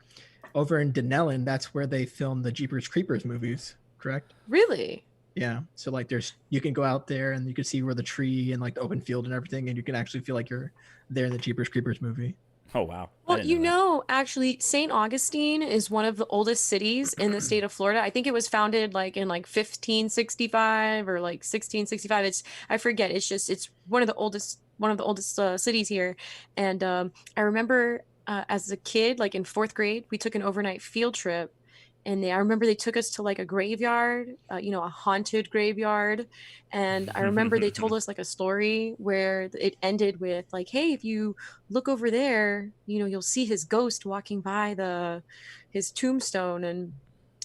Over in Denellen, that's where they filmed the Jeepers Creepers movies, correct? Really? Yeah. So like you can go out there and you can see where the tree and like the open field and everything, and you can actually feel like you're there in the Jeepers Creepers movie. Oh, wow. Well, you know, actually, St. Augustine is one of the oldest cities in the state of Florida. I think it was founded like in like 1565 or like 1665. I forget. It's one of the oldest cities here. And I remember as a kid, like in 4th grade, we took an overnight field trip. And I remember they took us to like a graveyard, you know, a haunted graveyard. And I remember they told us like a story where it ended with like, hey, if you look over there, you know, you'll see his ghost walking by his tombstone. And,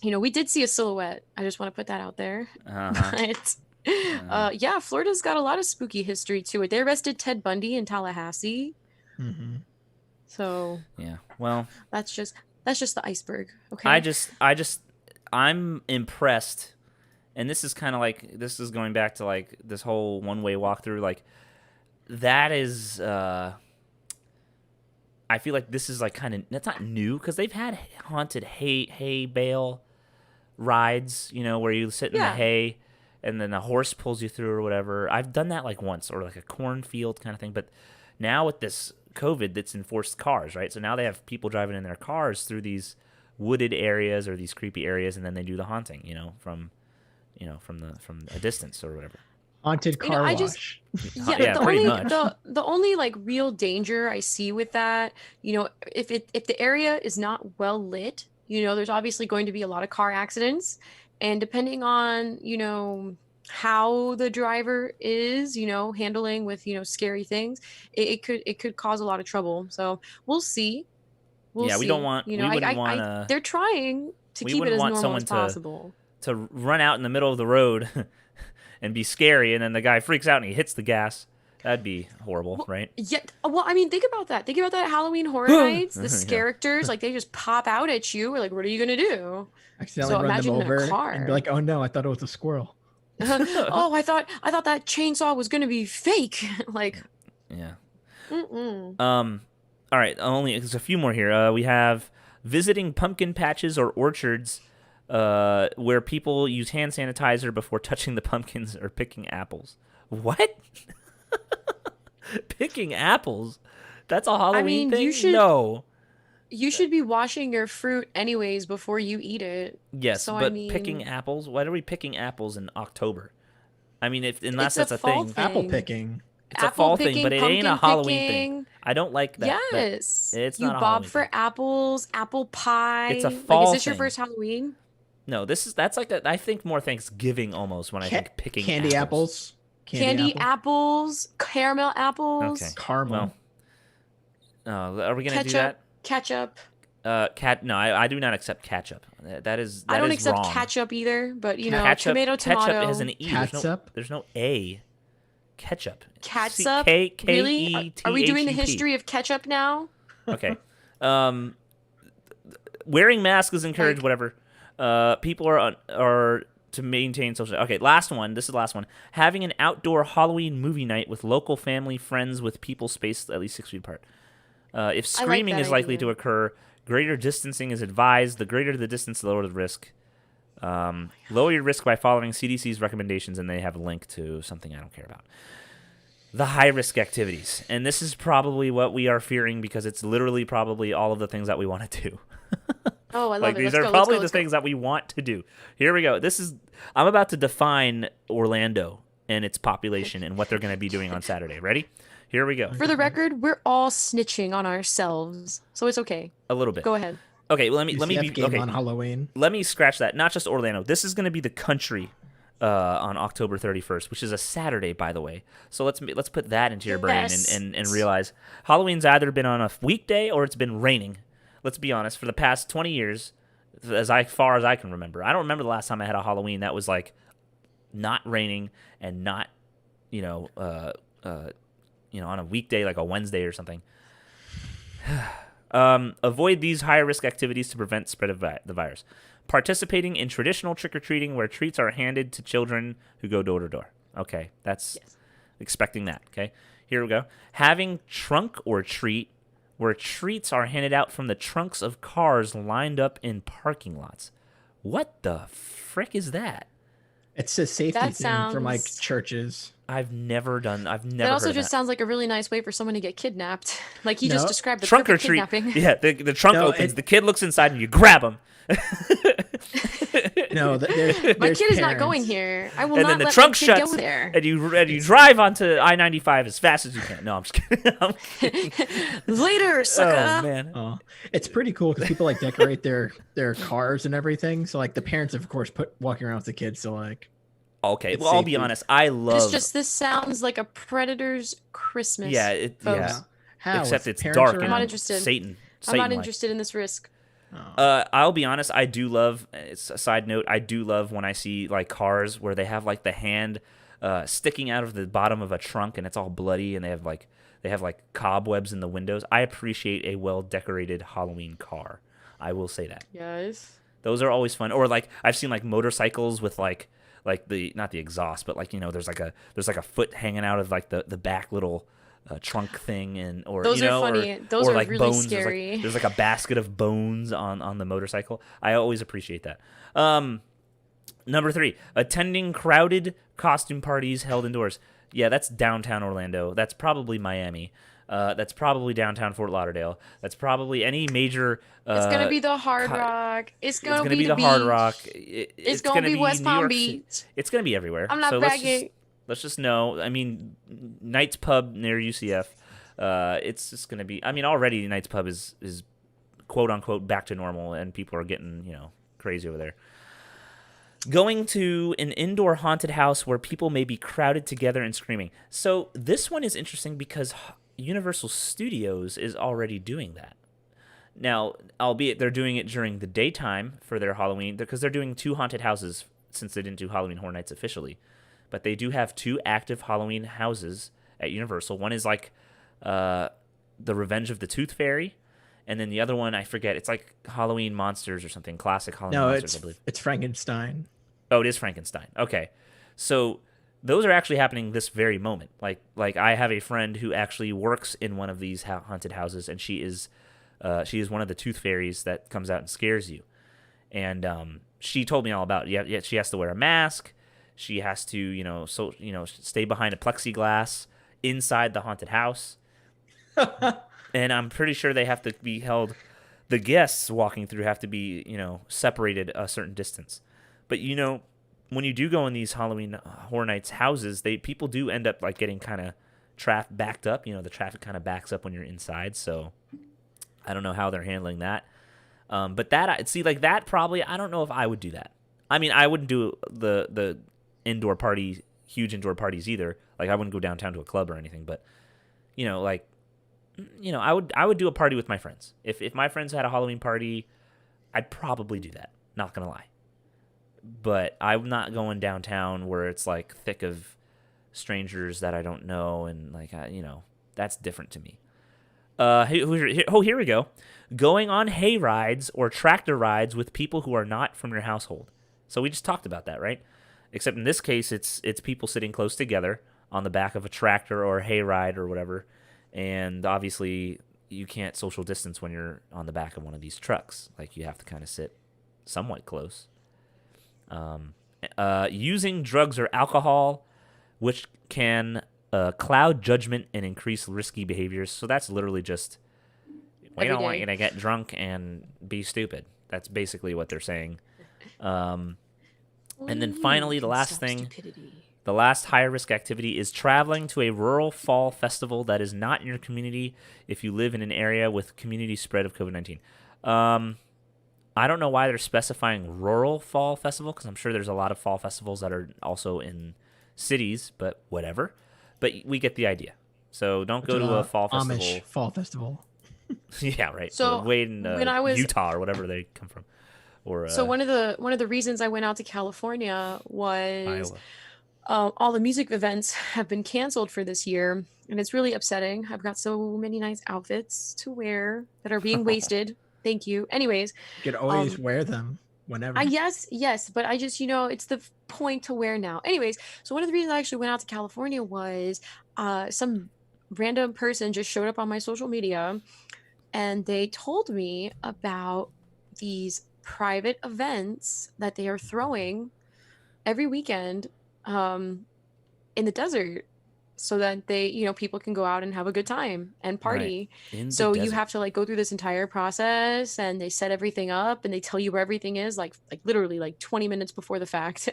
you know, we did see a silhouette. I just want to put that out there. But yeah, Florida's got a lot of spooky history to it. They arrested Ted Bundy in Tallahassee. Mm-hmm. So yeah, well, that's just the iceberg. Okay. I'm impressed, and this is kind of like, this is going back to like this whole one-way walkthrough. Like that is, I feel like this is like kind of, that's not new because they've had haunted hay bale rides, you know, where you sit in the hay and then the horse pulls you through or whatever. I've done that like once, or like a cornfield kind of thing. But now with this COVID, that's enforced cars, right? So now they have people driving in their cars through these wooded areas or these creepy areas, and then they do the haunting, you know, from a distance or whatever. Haunted car wash. The only like real danger I see with that, you know, if the area is not well lit, you know, there's obviously going to be a lot of car accidents, and depending on, you know, how the driver is, you know, handling with, you know, scary things, it could cause a lot of trouble. So we'll see. We don't want, you know, they're trying to keep it as normal as possible. To run out in the middle of the road and be scary, and then the guy freaks out and he hits the gas. That'd be horrible, right? Yeah. Well, I mean, think about that. Think about that Halloween Horror Nights. The characters, like, they just pop out at you. We're like, what are you gonna do? Accidentally run them over and be like, oh no, I thought it was a squirrel. Oh, I thought that chainsaw was gonna be fake. Like, yeah. Mm-mm. All right. There's a few more here. We have visiting pumpkin patches or orchards, where people use hand sanitizer before touching the pumpkins or picking apples. What? Picking apples? That's a Halloween thing? No. You should be washing your fruit anyways before you eat it. Yes, so, but picking apples? Why are we picking apples in October? I mean, unless that's a thing. Apple picking. It's a fall thing, but it ain't a Halloween thing. I don't like that. Yes. It's you not a bob Halloween for thing. Apples, apple pie. It's a fall Like, is this thing. your first Halloween? No, that's like I think more Thanksgiving almost when I think picking candy apples. Candy apples, caramel apples. Okay. Caramel. Well, are we gonna do that? Ketchup. No, I do not accept ketchup. That is I don't is accept wrong. ketchup either, but you know, Ketchup tomato. Ketchup has an E. Catsup? There's no A. Ketchup. Catsup? K-E-T-H-U-P. Really? Are we doing the history of ketchup now? Okay. Wearing masks is encouraged. Whatever. People are to maintain social. Okay, last one. This is the last one. Having an outdoor Halloween movie night with local family, friends, with people spaced at least 6 feet apart. If screaming is likely to occur, greater distancing is advised. The greater the distance, the lower the risk. Lower your risk by following CDC's recommendations, and they have a link to something I don't care about. The high-risk activities. And this is probably what we are fearing because it's literally probably all of the things that we want to do. Oh, I love like it. these Let's are go, probably let's the things that we want to do. Here we go. I'm about to define Orlando and its population and what they're going to be doing on Saturday. Ready? Here we go. For the record, we're all snitching on ourselves, so it's okay. A little bit. Go ahead. Okay, let me UCF be game okay. on Halloween. Let me scratch that. Not just Orlando. This is going to be the country on October 31st, which is a Saturday, by the way. So let's put that into your brain and realize Halloween's either been on a weekday or it's been raining. Let's be honest. For the past 20 years, as far as I can remember, I don't remember the last time I had a Halloween that was like not raining and not, on a weekday like a Wednesday or something. Avoid these high-risk activities to prevent spread of the virus. Participating in traditional trick-or-treating where treats are handed to children who go door to door. Okay, that's expecting that. Okay, here we go. Having trunk or treat where treats are handed out from the trunks of cars lined up in parking lots. What the frick is that? It's a safety That thing from like sounds- churches. I've never That heard also of just that. sounds like a really nice way for someone to get kidnapped. Like he No. just described the Trunk or perfect treat. kidnapping. Yeah, the trunk No, opens, the kid looks inside, and you grab him. No, My kid is not going here. I will And not then the let trunk my kid shuts, go there. and you drive onto I-95 as fast as you can. No, I'm just kidding. I'm kidding. Later, sucker. Oh man. Oh, it's pretty cool because people like decorate their cars and everything. So like the parents, of course, walking around with the kids. So like, Okay, It's well, I'll be safety. honest. I love. This sounds like a Predator's Christmas. Yeah, folks. yeah. how? Except With it's parents dark around? and I'm not interested. Satan. I'm not Satan-like. interested in this risk. Oh. I'll be honest. I do love. It's a side note. I do love when I see like cars where they have like the hand sticking out of the bottom of a trunk and it's all bloody and they have like cobwebs in the windows. I appreciate a well decorated Halloween car. I will say that. Yes. Those are always fun. Or like I've seen like motorcycles with like the not the exhaust, but like there's like a foot hanging out of like the back little trunk thing, and or Those are or- funny. Those or are like really bones. scary. There's like a basket of bones on the motorcycle. I always appreciate that. Number 3, attending crowded costume parties held indoors. Yeah, that's downtown Orlando. That's probably Miami. That's probably downtown Fort Lauderdale. That's probably any major. It's gonna be the Hard co- Rock. It's It's gonna gonna be the the Hard beach. Rock. It's gonna be West New Palm York City. Beach. It's gonna be everywhere. I'm not so bragging. Let's just know. I mean, Knight's Pub near UCF. It's just gonna be. I mean, already Knight's Pub is quote unquote back to normal, and people are getting crazy over there. Going to an indoor haunted house where people may be crowded together and screaming. So this one is interesting because Universal Studios is already doing that. Now, albeit they're doing it during the daytime for their Halloween, because they're doing 2 haunted houses since they didn't do Halloween Horror Nights officially. But they do have 2 active Halloween houses at Universal. One is like the Revenge of the Tooth Fairy, and then the other one, I forget. It's like Halloween Monsters or something. Classic Halloween No, Monsters, I believe. it's Frankenstein. Oh, it is Frankenstein. Okay. So those are actually happening this very moment. Like I have a friend who actually works in one of these haunted houses, and she is one of the tooth fairies that comes out and scares you. And she told me all about it. Yeah, she has to wear a mask. She has to, stay behind a plexiglass inside the haunted house. And I'm pretty sure they have to be held. The guests walking through have to be, separated a certain distance. But when you do go in these Halloween Horror Nights houses, people do end up like getting kind of backed up. The traffic kind of backs up when you're inside. So I don't know how they're handling that. But that probably, I don't know if I would do that. I mean, I wouldn't do the huge indoor parties either. Like I wouldn't go downtown to a club or anything. But I would do a party with my friends. If my friends had a Halloween party, I'd probably do that. Not gonna lie. But I'm not going downtown where it's like thick of strangers that I don't know, and like that's different to me. Here we go. Going on hay rides or tractor rides with people who are not from your household. So we just talked about that, right? Except in this case, it's people sitting close together on the back of a tractor or a hay ride or whatever, and obviously you can't social distance when you're on the back of one of these trucks. Like, you have to kind of sit somewhat close. Using drugs or alcohol, which can cloud judgment and increase risky behaviors. So that's literally just, we don't want you to get drunk and be stupid. That's basically what they're saying. And then finally, the last thing, the last high-risk activity is traveling to a rural fall festival that is not in your community if you live in an area with community spread of COVID-19. I don't know why they're specifying rural fall festival, because I'm sure there's a lot of fall festivals that are also in cities, but whatever. But we get the idea. So don't go to a fall festival. Amish fall festival. Yeah, right. So Wade in when I was Utah or whatever they come from. Or so one of the reasons I went out to California was Iowa. all the music events have been canceled for this year, and it's really upsetting. I've got so many nice outfits to wear that are being wasted. Thank you. Anyways, You could always wear them whenever. yes, but I just, it's the point to wear now. Anyways, so one of the reasons I actually went out to California was some random person just showed up on my social media, and they told me about these private events that they are throwing every weekend in the desert, so that they, people can go out and have a good time and party. In the So you desert. have to go through this entire process, and they set everything up, and they tell you where everything is, like literally 20 minutes before the fact.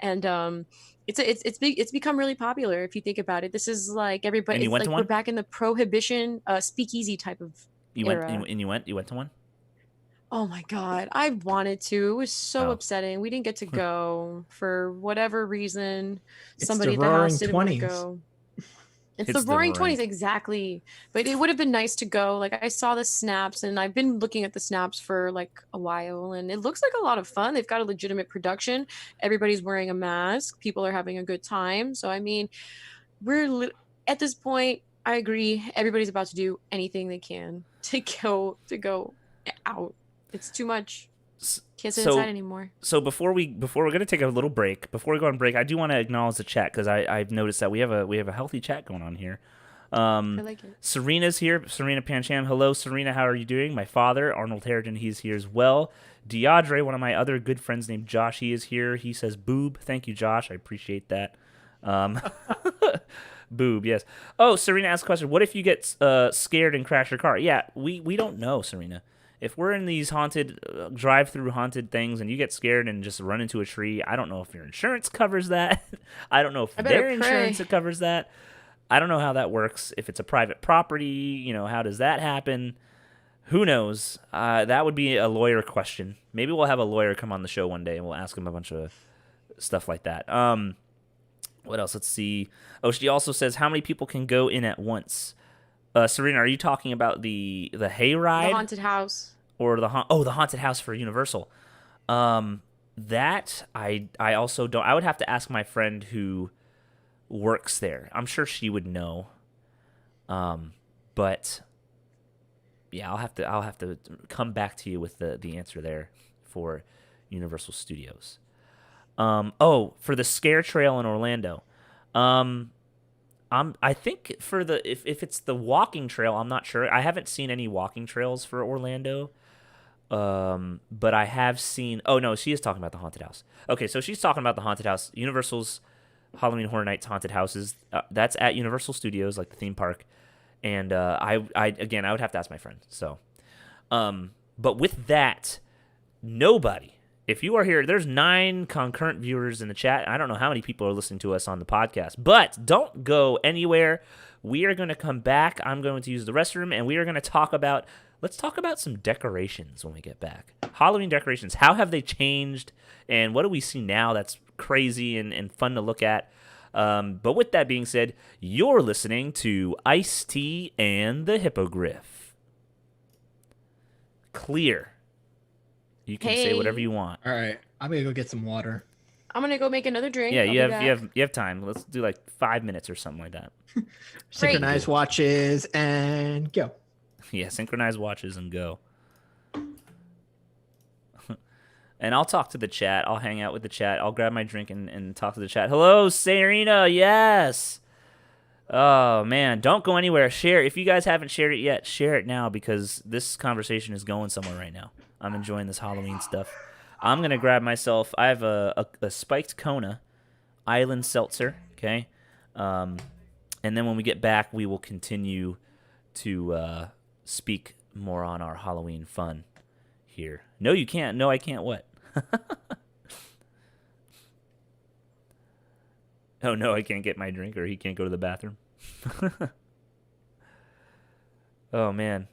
And it's become really popular if you think about it. This is like everybody. And you It's went to like one? we're back in the prohibition, speakeasy type of era. You went to one? Oh my God, I wanted to. It was so Oh. upsetting. We didn't get to go for whatever reason. It's Somebody the at the house Roaring didn't want to 20s. go. It's It's the the Roaring Roaring- 20s, exactly. But it would have been nice to go. Like, I saw the snaps, and I've been looking at the snaps for a while, and it looks like a lot of fun. They've got a legitimate production. Everybody's wearing a mask. People are having a good time. So, I mean, at this point, I agree. Everybody's about to do anything they can to go out. It's too much. Can't sit inside anymore. So before we're gonna take a little break, before we go on break, I do want to acknowledge the chat, because I've noticed that we have a healthy chat going on here. I like it. Serena's here. Serena Pancham. Hello, Serena. How are you doing? My father, Arnold Harrigan, he's here as well. Deadre, one of my other good friends named Josh, he is here. He says boob. Thank you, Josh. I appreciate that. Boob, yes. Oh, Serena asked a question. What if you get scared and crash your car? Yeah, we don't know, Serena. If we're in these haunted, drive-through haunted things, and you get scared and just run into a tree, I don't know if your insurance covers that. I don't know if their insurance covers that. I don't know how that works. If it's a private property, how does that happen? Who knows? That would be a lawyer question. Maybe we'll have a lawyer come on the show one day, and we'll ask him a bunch of stuff like that. What else? Let's see. Oh, she also says, how many people can go in at once? Serena, are you talking about the hayride? The haunted house. Or the haunted house for Universal. That I also don't. I would have to ask my friend who works there. I'm sure she would know. But yeah, I'll have to come back to you with the answer there for Universal Studios. For the Scare Trail in Orlando. I think for if it's the walking trail, I'm not sure. I haven't seen any walking trails for Orlando. But I have seen. Oh no, she is talking about the haunted house. Okay, so she's talking about the haunted house. Universal's Halloween Horror Nights haunted houses. That's at Universal Studios, like the theme park. And I would have to ask my friend. So, but with that, nobody. If you are here, there's 9 concurrent viewers in the chat. I don't know how many people are listening to us on the podcast, but don't go anywhere. We are going to come back. I'm going to use the restroom, and we are going to let's talk about some decorations when we get back. Halloween decorations. How have they changed, and what do we see now that's crazy and fun to look at? But with that being said, you're listening to IceT and the Hippogriff. Clear. You can say whatever you want. All right, I'm gonna go get some water. I'm gonna go make another drink. Yeah, I'll be back. you have time. Let's do like 5 minutes or something like that. Synchronized watches and go. Yeah, synchronize watches and go. And I'll talk to the chat. I'll hang out with the chat. I'll grab my drink and talk to the chat. Hello, Serena. Yes. Oh, man. Don't go anywhere. Share. If you guys haven't shared it yet, share it now because this conversation is going somewhere right now. I'm enjoying this Halloween stuff. I'm going to grab myself. I have a spiked Kona Island Seltzer. Okay. And then when we get back, we will continue to speak more on our Halloween fun here. No, you can't. No, I can't. What? Oh no, I can't get my drink, or he can't go to the bathroom. Oh man.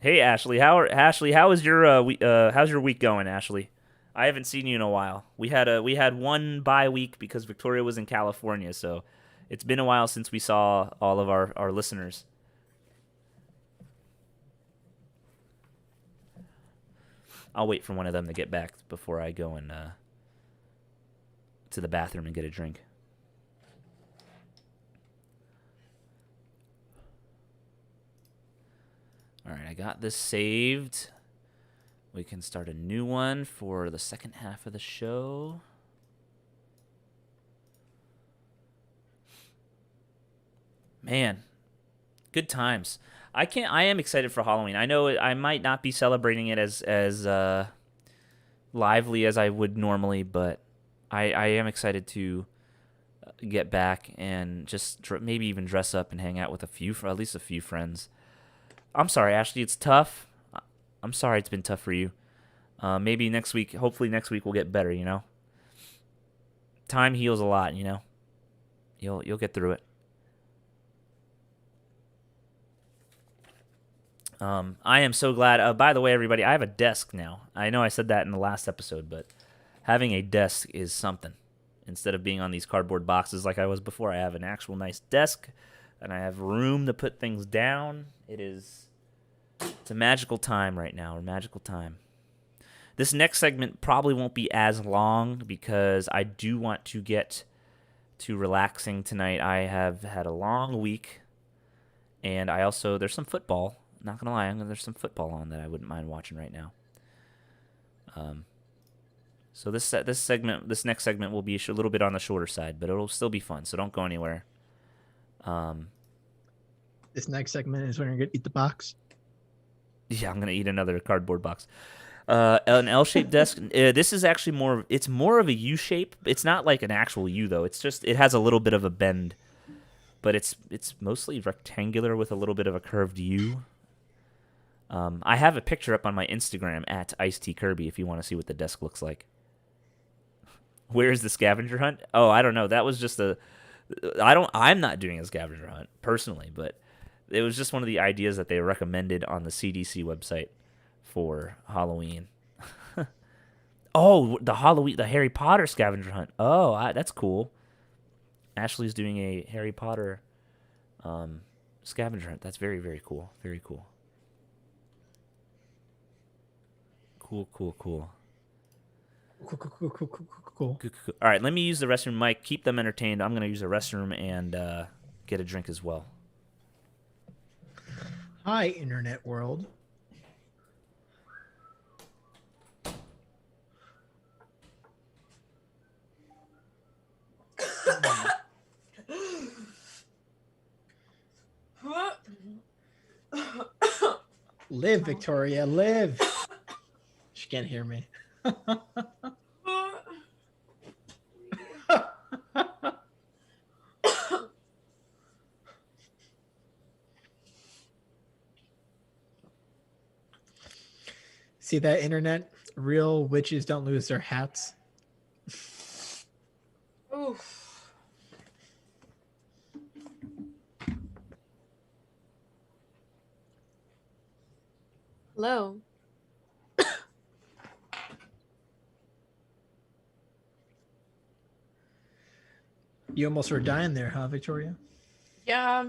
Hey Ashley, how is your how's your week going, Ashley? I haven't seen you in a while. We had one bye week because Victoria was in California, so it's been a while since we saw all of our listeners. I'll wait for one of them to get back before I go and to the bathroom and get a drink. All right, I got this saved. We can start a new one for the second half of the show. Man, good times. I am excited for Halloween. I know I might not be celebrating it as lively as I would normally, but I am excited to get back and just maybe even dress up and hang out with at least a few friends. I'm sorry, Ashley, it's tough. I'm sorry it's been tough for you. Maybe next week, hopefully next week we'll get better, you know? Time heals a lot, you know? You'll get through it. I am so glad. By the way, everybody, I have a desk now. I know I said that in the last episode, but having a desk is something. Instead of being on these cardboard boxes like I was before, I have an actual nice desk, and I have room to put things down. It's a magical time right now, a magical time. This next segment probably won't be as long because I do want to get to relaxing tonight. I have had a long week, and there's some football. Not gonna lie, there's some football on that I wouldn't mind watching right now. So this next segment will be a little bit on the shorter side, but it'll still be fun. So don't go anywhere. This next segment is when you're gonna eat the box. Yeah, I'm gonna eat another cardboard box. An L-shaped desk. This is actually it's more of a U shape. It's not like an actual U though. It's just it has a little bit of a bend, but it's mostly rectangular with a little bit of a curved U. I have a picture up on my Instagram at IceT Kirby if you want to see what the desk looks like. Where's the scavenger hunt? Oh, I don't know. That was just I'm not doing a scavenger hunt personally, but it was just one of the ideas that they recommended on the CDC website for Halloween. Oh, the Harry Potter scavenger hunt. Oh, that's cool. Ashley's doing a Harry Potter scavenger hunt. That's very, very cool. Very cool. Cool. Cool. All right, let me use the restroom. Mike, keep them entertained. I'm going to use the restroom and get a drink as well. Hi, Internet world. Live, Victoria, live. She can't hear me. See that, Internet? Real witches don't lose their hats. Oof. Hello. You almost were dying there, huh, Victoria? Yeah,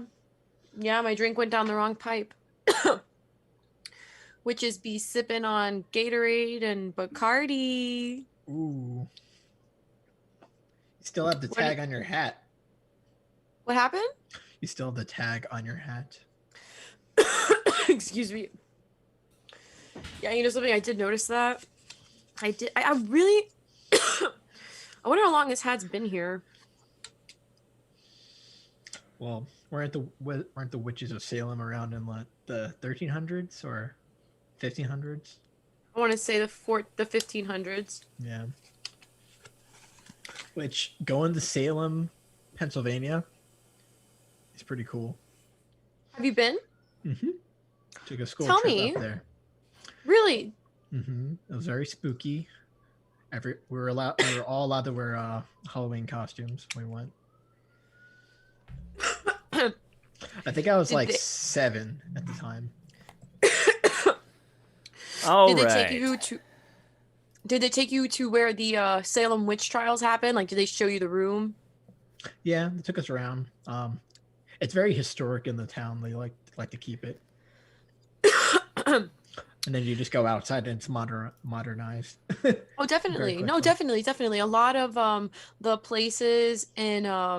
my drink went down the wrong pipe. Witches be sipping on Gatorade and Bacardi. Ooh. Still have the What- tag on your hat. What happened? You still have the tag on your hat. Excuse me. Yeah, you know something? I did notice that. I did. I really. I wonder how long this hat's been here. Well, weren't the witches of Salem around in the 1300s or 1500s? I want to say the 1500s. Yeah. Which going to Salem, Pennsylvania, is pretty cool. Have you been? Mm-hmm. Took a school Tell trip me. up there. Really? Mm-hmm. It was very spooky. We were all allowed to wear Halloween costumes when we went. I think I was like 7 at the time. All Did they right. take you to? Did they take you to where the Salem witch trials happened? Like, did they show you the room? Yeah, they took us around. It's very historic in the town. They like to keep it. And then you just go outside and it's modernized. Oh, definitely. Very No, quickly. definitely. A lot of the places in a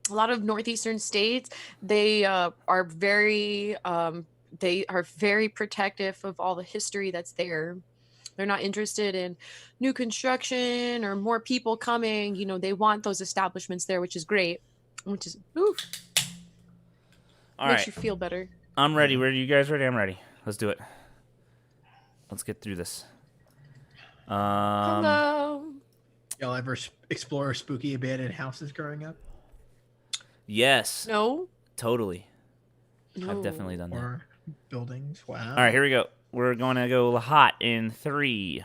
lot of northeastern states, they are very protective of all the history that's there. They're not interested in new construction or more people coming. You know, they want those establishments there, which is great. Which is oof, All makes right. you feel better. I'm ready. Are you guys ready? I'm ready. Let's do it. Let's get through this. Hello. Y'all ever explore spooky abandoned houses growing up? Yes. No. Totally. No. I've definitely done that. Or buildings? Wow. All right, here we go. We're going to go hot in 3.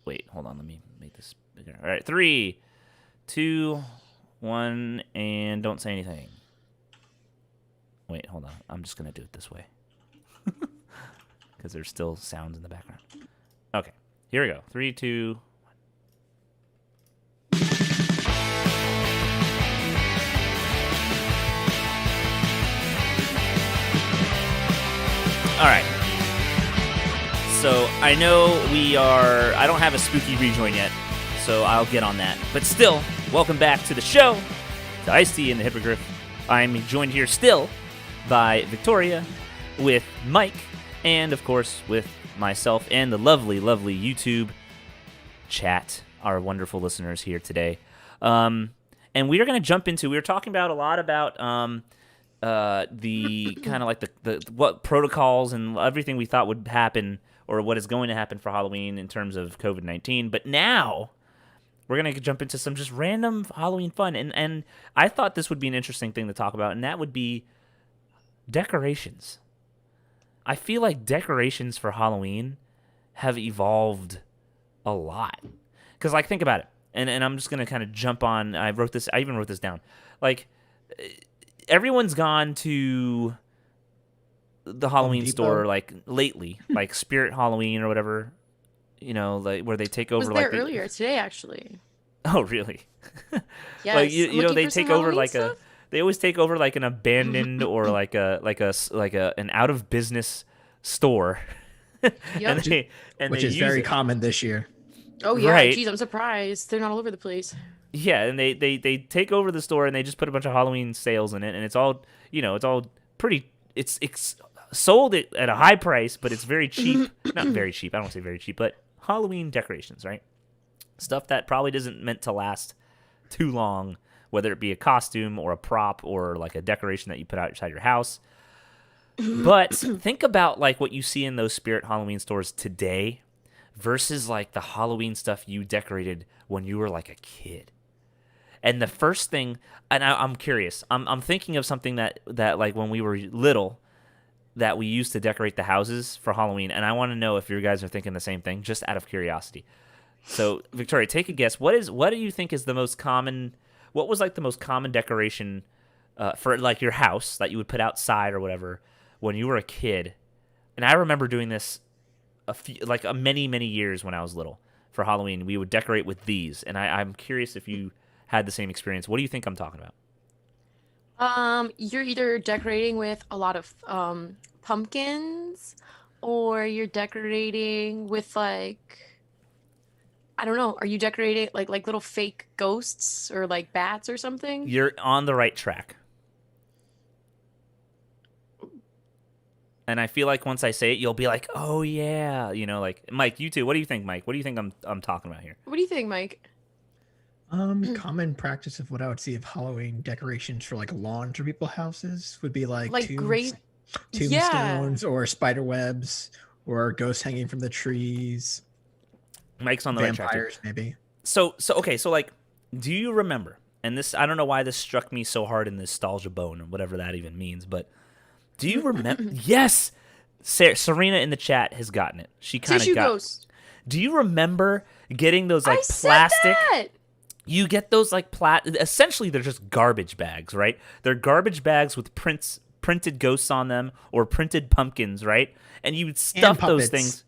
Wait, hold on. Let me make this bigger. All right, 3, 2, 1, and don't say anything. Wait, hold on. I'm just going to do it this way. Because there's still sounds in the background. Okay, here we go. 3, 2, 1. All right. So I know I don't have a spooky rejoin yet, so I'll get on that. But still, welcome back to the show, to IceT and the Hippogriff. I'm joined here still by Victoria, with Mike, and of course with myself and the lovely, lovely YouTube chat, our wonderful listeners here today. And we are going to jump into, we were talking about a lot about the kind of like the what protocols and everything we thought would happen or what is going to happen for Halloween in terms of COVID-19. But now we're going to jump into some just random Halloween fun. And I thought this would be an interesting thing to talk about, and that would be decorations. I feel like decorations for Halloween have evolved a lot. Because, like, think about it. And I'm just going to kind of jump on. I even wrote this down. Like, everyone's gone to the Halloween store, like, lately. Like, Spirit Halloween or whatever. You know, like, where they take I over, was there like... earlier today, actually. Oh, really? Yes. Like, you know, looking they for some take over, Halloween like, stuff? They always take over, like, an abandoned or, like, an out-of-business store. Yep. Which they is use very it. common this year. Oh yeah, Right. geez, I'm surprised they're not all over the place. Yeah, and they take over the store and they just put a bunch of Halloween sales in it, and it's all, you know, it's all pretty. It's sold at a high price, but it's very cheap. Not very cheap. I don't say very cheap, but Halloween decorations, right? Stuff that probably isn't meant to last too long, whether it be a costume or a prop or like a decoration that you put outside your house. But think about like what you see in those Spirit Halloween stores today versus like the Halloween stuff you decorated when you were like a kid. And the first thing, and I'm curious, I'm thinking of something that like when we were little that we used to decorate the houses for Halloween, and I want to know if you guys are thinking the same thing, just out of curiosity. So, Victoria, take a guess. What do you think is the most common? What was like the most common decoration for like your house that you would put outside or whatever when you were a kid? And I remember doing this many years when I was little for Halloween. We would decorate with these, and I'm curious if you had the same experience. What do you think I'm talking about? You're either decorating with a lot of pumpkins, or you're decorating with like I don't know. Are you decorating like little fake ghosts or like bats or something? You're on the right track. And I feel like once I say it, you'll be like, "Oh yeah," like Mike. You too. What do you think, Mike? What do you think I'm talking about here? What do you think, Mike? Common practice of what I would see of Halloween decorations for like lawns or people's houses would be like, Great. tombstones or spider webs or ghosts hanging from the trees. Mike's on the right track. Vampires, maybe. So okay. So like, do you remember? And this, I don't know why this struck me so hard in nostalgia bone or whatever that even means, but do you remember? Yes, Serena in the chat has gotten it. She kind of got. Ghost. Do you remember getting those like I plastic? Said that! You get those like essentially they're just garbage bags, right? They're garbage bags with printed ghosts on them or printed pumpkins, right? And you would stuff those things.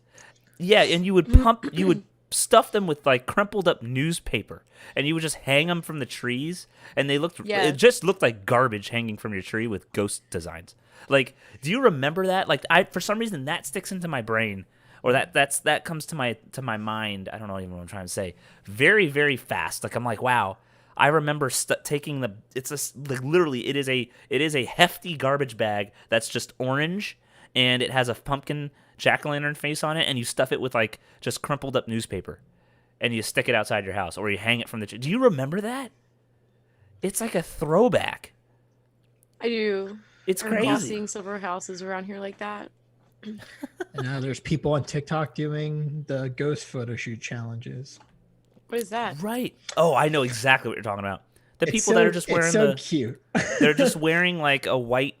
Yeah, and you would stuff them with like crumpled up newspaper, and you would just hang them from the trees, and it just looked like garbage hanging from your tree with ghost designs. Like, do you remember that? Like, for some reason that sticks into my brain. Or that comes to my mind. I don't know even what I'm trying to say. Very, very fast. Like I'm like, wow. I remember taking literally it is a hefty garbage bag that's just orange, and it has a pumpkin jack-o'-lantern face on it, and you stuff it with like just crumpled up newspaper, and you stick it outside your house, or you hang it from the. Do you remember that? It's like a throwback. I do. It's I crazy. recall seeing several houses around here like that. And now there's people on TikTok doing the ghost photo shoot challenges. What is that? Right. Oh, I know exactly what you're talking about. The people that are just wearing cute. They're just wearing like a white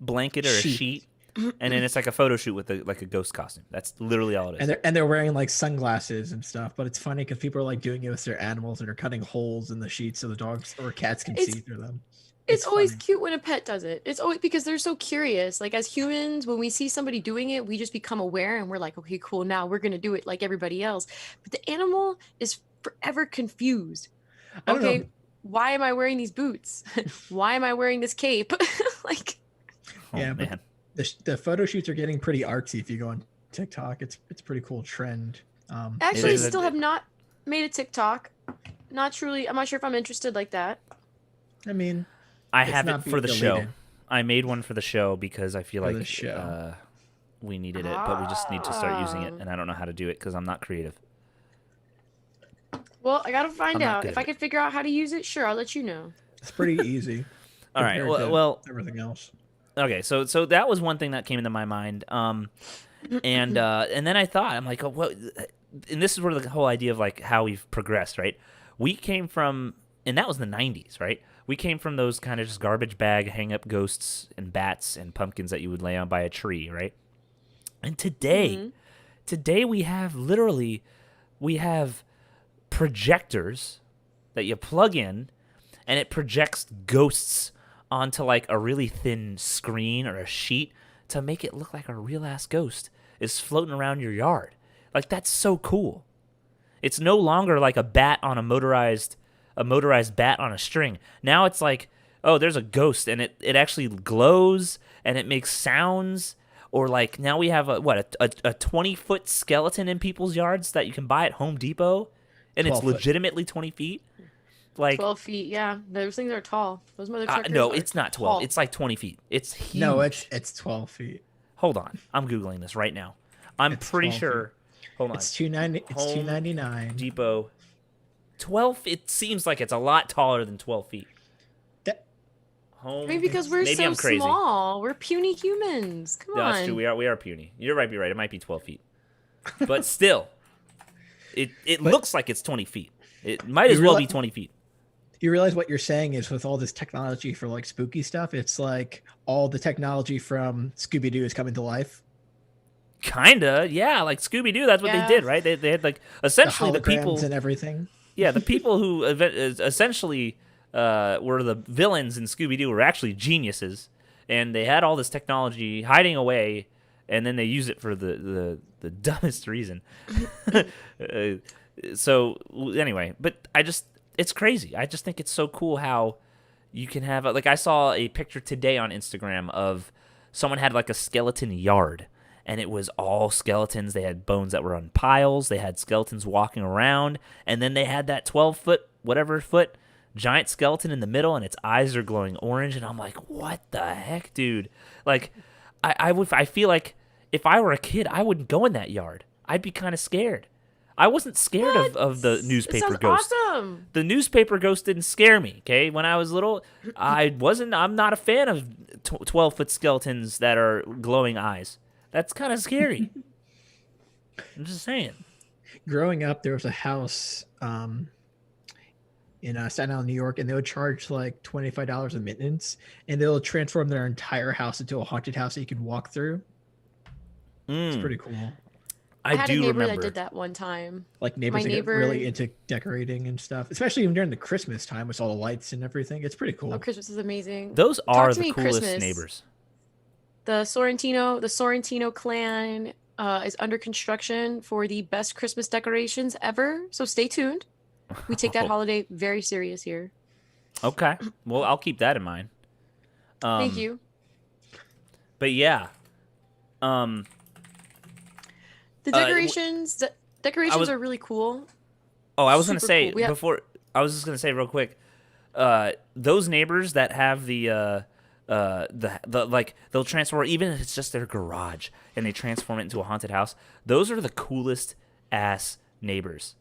blanket or a sheet, and then it's like a photo shoot with like a ghost costume. That's literally all it is. And they're wearing like sunglasses and stuff. But it's funny because people are like doing it with their animals and are cutting holes in the sheets so the dogs or cats can see through them. It's always cute when a pet does it. It's always because they're so curious. Like as humans, when we see somebody doing it, we just become aware and we're like, okay, cool. Now we're going to do it like everybody else. But the animal is forever confused. Okay, why am I wearing these boots? Why am I wearing this cape? Like, yeah, man. The photo shoots are getting pretty artsy. If you go on TikTok, it's a pretty cool trend. Actually, I still have not made a TikTok. Not truly. I'm not sure if I'm interested like that. I mean, I have it for the show. I made one for the show because I feel like we needed it, but we just need to start using it, and I don't know how to do it because I'm not creative. Well, I gotta find out. If I can figure out how to use it, sure, I'll let you know. It's pretty easy. All right. Well, everything else. Okay, so that was one thing that came into my mind, and then I thought, I'm like, oh, well, and this is where the whole idea of like how we've progressed, right? We came from, and that was the 90s, right? We came from those kind of just garbage bag hang up ghosts and bats and pumpkins that you would lay on by a tree, right? And today we have projectors that you plug in, and it projects ghosts onto like a really thin screen or a sheet to make it look like a real ass ghost is floating around your yard. Like that's so cool. It's no longer like a bat on a motorized bat on a string. Now it's like, oh, there's a ghost, and it actually glows and it makes sounds. Or like now we have a 20-foot skeleton in people's yards that you can buy at Home Depot, and it's legitimately 20 feet. Like 12 feet, yeah. Those things are tall. Those motherfuckers. No, it's not 12. Tall. It's like 20 feet. It's huge. No, it's 12 feet. Hold on, I'm googling this right now. I'm pretty sure. Hold on. It's $2.90. It's $2.99. Depot. 12. It seems like it's a lot taller than 12 feet. Maybe because we're so small. We're puny humans. Come on. That's true. We are puny. You're right. You're right. It might be 12 feet, but still, it looks like it's 20 feet. It might as well be 20 feet. You realize what you're saying is with all this technology for like spooky stuff, it's like all the technology from Scooby-Doo is coming to life. Kinda, yeah. Like Scooby-Doo, that's what they did, right? They had like essentially the people and everything. Yeah, the people who essentially were the villains in Scooby-Doo were actually geniuses, and they had all this technology hiding away, and then they use it for the dumbest reason. So anyway, but it's crazy. I just think it's so cool how you can have like I saw a picture today on Instagram of someone had like a skeleton yard, and it was all skeletons. They had bones that were on piles. They had skeletons walking around, and then they had that 12-foot, whatever foot, giant skeleton in the middle, and its eyes are glowing orange. And I'm like, what the heck, dude? Like, I feel like if I were a kid, I wouldn't go in that yard. I'd be kind of scared. I wasn't scared of the newspaper ghost. Awesome. The newspaper ghost didn't scare me, okay? When I was little, I'm not a fan of 12-foot skeletons that are glowing eyes. That's kind of scary. I'm just saying. Growing up, there was a house in Staten Island, New York, and they would charge like $25 a maintenance, and they'll transform their entire house into a haunted house that you can walk through. It's pretty cool. I had a neighbor remember that did that one time. Like neighbors that get really into decorating and stuff, especially even during the Christmas time with all the lights and everything. It's pretty cool. Oh, Christmas is amazing. Those are to the me, coolest Christmas. neighbors. The Sorrentino clan is under construction for the best Christmas decorations ever. So stay tuned. We take that holiday very serious here. Okay. Well, I'll keep that in mind. Thank you. But yeah. The decorations, are really cool. Oh, I was gonna Super say cool. before. I was just gonna say real quick. Those neighbors that have the like they'll transform, even if it's just their garage, and they transform it into a haunted house. Those are the coolest ass neighbors.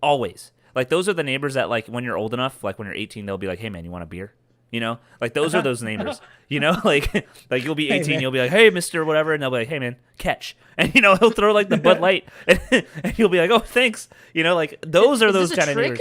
Always. Like those are the neighbors that like when you're old enough, like when you're 18, they'll be like, "Hey man, you want a beer?" You know, like those are those neighbors. You know, like you'll be 18, you'll be like, "Hey, Mister, whatever," and they'll be like, "Hey man, catch," and you know he'll throw like the Bud Light, and you'll be like, "Oh, thanks." You know, like those are those kind of neighbors.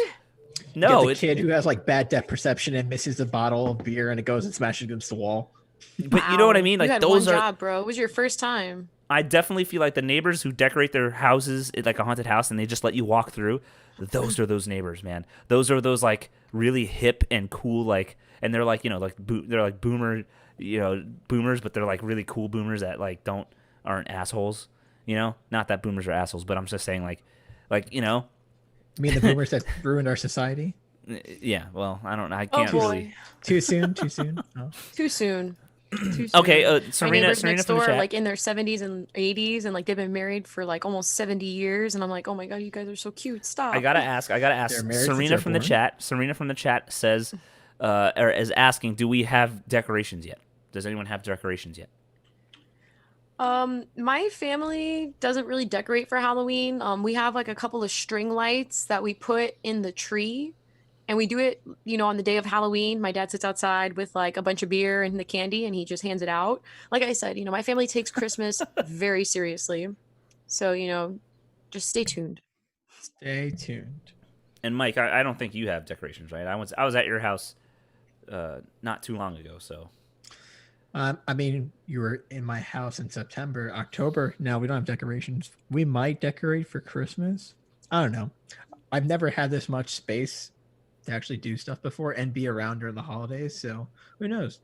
No, it's a kid who has like bad depth perception and misses a bottle of beer and it goes and smashes against the wall. But you know what I mean? Like you had those one are. job, bro. It was your first time. I definitely feel like the neighbors who decorate their houses like a haunted house and they just let you walk through. Those are those neighbors, man. Those are those like really hip and cool, like, and they're like, you know, like they're like boomer, you know, boomers, but they're like really cool boomers that like aren't assholes, you know. Not that boomers are assholes, but I'm just saying like you know. I mean the boomers that ruined our society. Yeah, well, I don't know. I can't really. Too soon. Too soon. Oh. Too soon. Okay, My neighbors Serena next from the door, chat. like in their 70s and 80s, and like they've been married for like almost 70 years, and I'm like, oh my god, you guys are so cute. Stop. I gotta ask. They're married since Serena they're from the born? chat. Serena from the chat says, or is asking, do we have decorations yet? Does anyone have decorations yet? My family doesn't really decorate for Halloween. We have like a couple of string lights that we put in the tree. And we do it, you know, on the day of Halloween. My dad sits outside with like a bunch of beer and the candy, and he just hands it out. Like I said, you know, my family takes Christmas very seriously. So, you know, just stay tuned. Stay tuned. And Mike, I don't think you have decorations, right? I was at your house not too long ago, so. I mean, you were in my house in September, October. No, we don't have decorations. We might decorate for Christmas. I don't know. I've never had this much space to actually do stuff before and be around during the holidays. So who knows?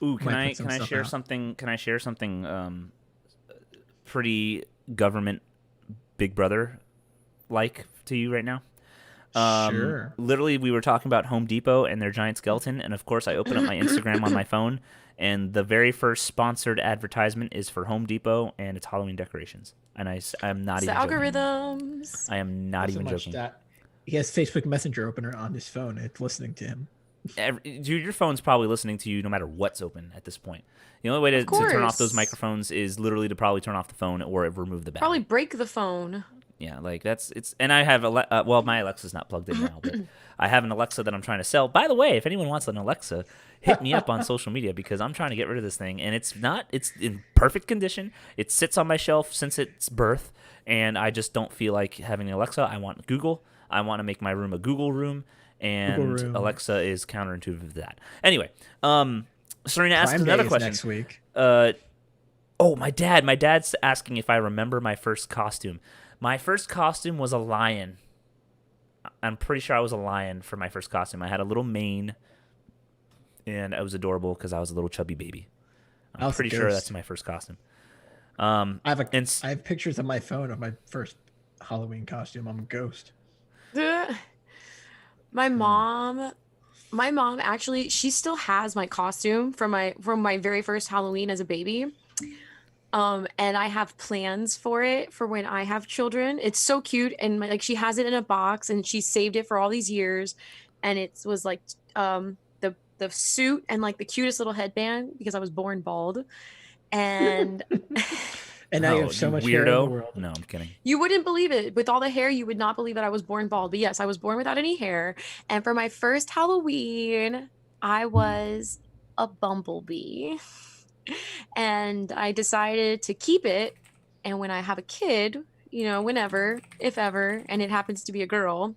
Ooh, can I stuff share out. something? Can I share something pretty government Big Brother like to you right now? Sure. Literally, we were talking about Home Depot and their giant skeleton, and of course, I open up my Instagram on my phone, and the very first sponsored advertisement is for Home Depot and its Halloween decorations. And I'm not It's even the joking. algorithms. I am not even joking. That he has Facebook Messenger opener on his phone. It's listening to him. Dude, your phone's probably listening to you no matter what's open at this point. The only way to turn off those microphones is literally to probably turn off the phone or remove the battery. Probably break the phone. Yeah, like and I have well, my Alexa's not plugged in now, but I have an Alexa that I'm trying to sell. By the way, if anyone wants an Alexa, hit me up on social media because I'm trying to get rid of this thing, and it's in perfect condition. It sits on my shelf since its birth, and I just don't feel like having an Alexa. I want Google. I want to make my room a Google room, and Alexa is counterintuitive to that. Anyway, Serena asked another question next week. My dad's asking if I remember my first costume. My first costume was a lion. I'm pretty sure I was a lion for my first costume. I had a little mane, and I was adorable because I was a little chubby baby. I'm pretty sure that's my first costume. I have pictures on my phone of my first Halloween costume. I'm a ghost. My mom actually, she still has my costume from my very first Halloween as a baby. And I have plans for it for when I have children. It's so cute, and like she has it in a box, and she saved it for all these years, and it was like the suit and like the cutest little headband because I was born bald, and And now you have so much hair in the weirdo. world. No, I'm kidding. you wouldn't believe it. With all the hair, you would not believe that I was born bald. But yes, I was born without any hair. And for my first Halloween, I was a bumblebee. And I decided to keep it. And when I have a kid, whenever, if ever, and it happens to be a girl,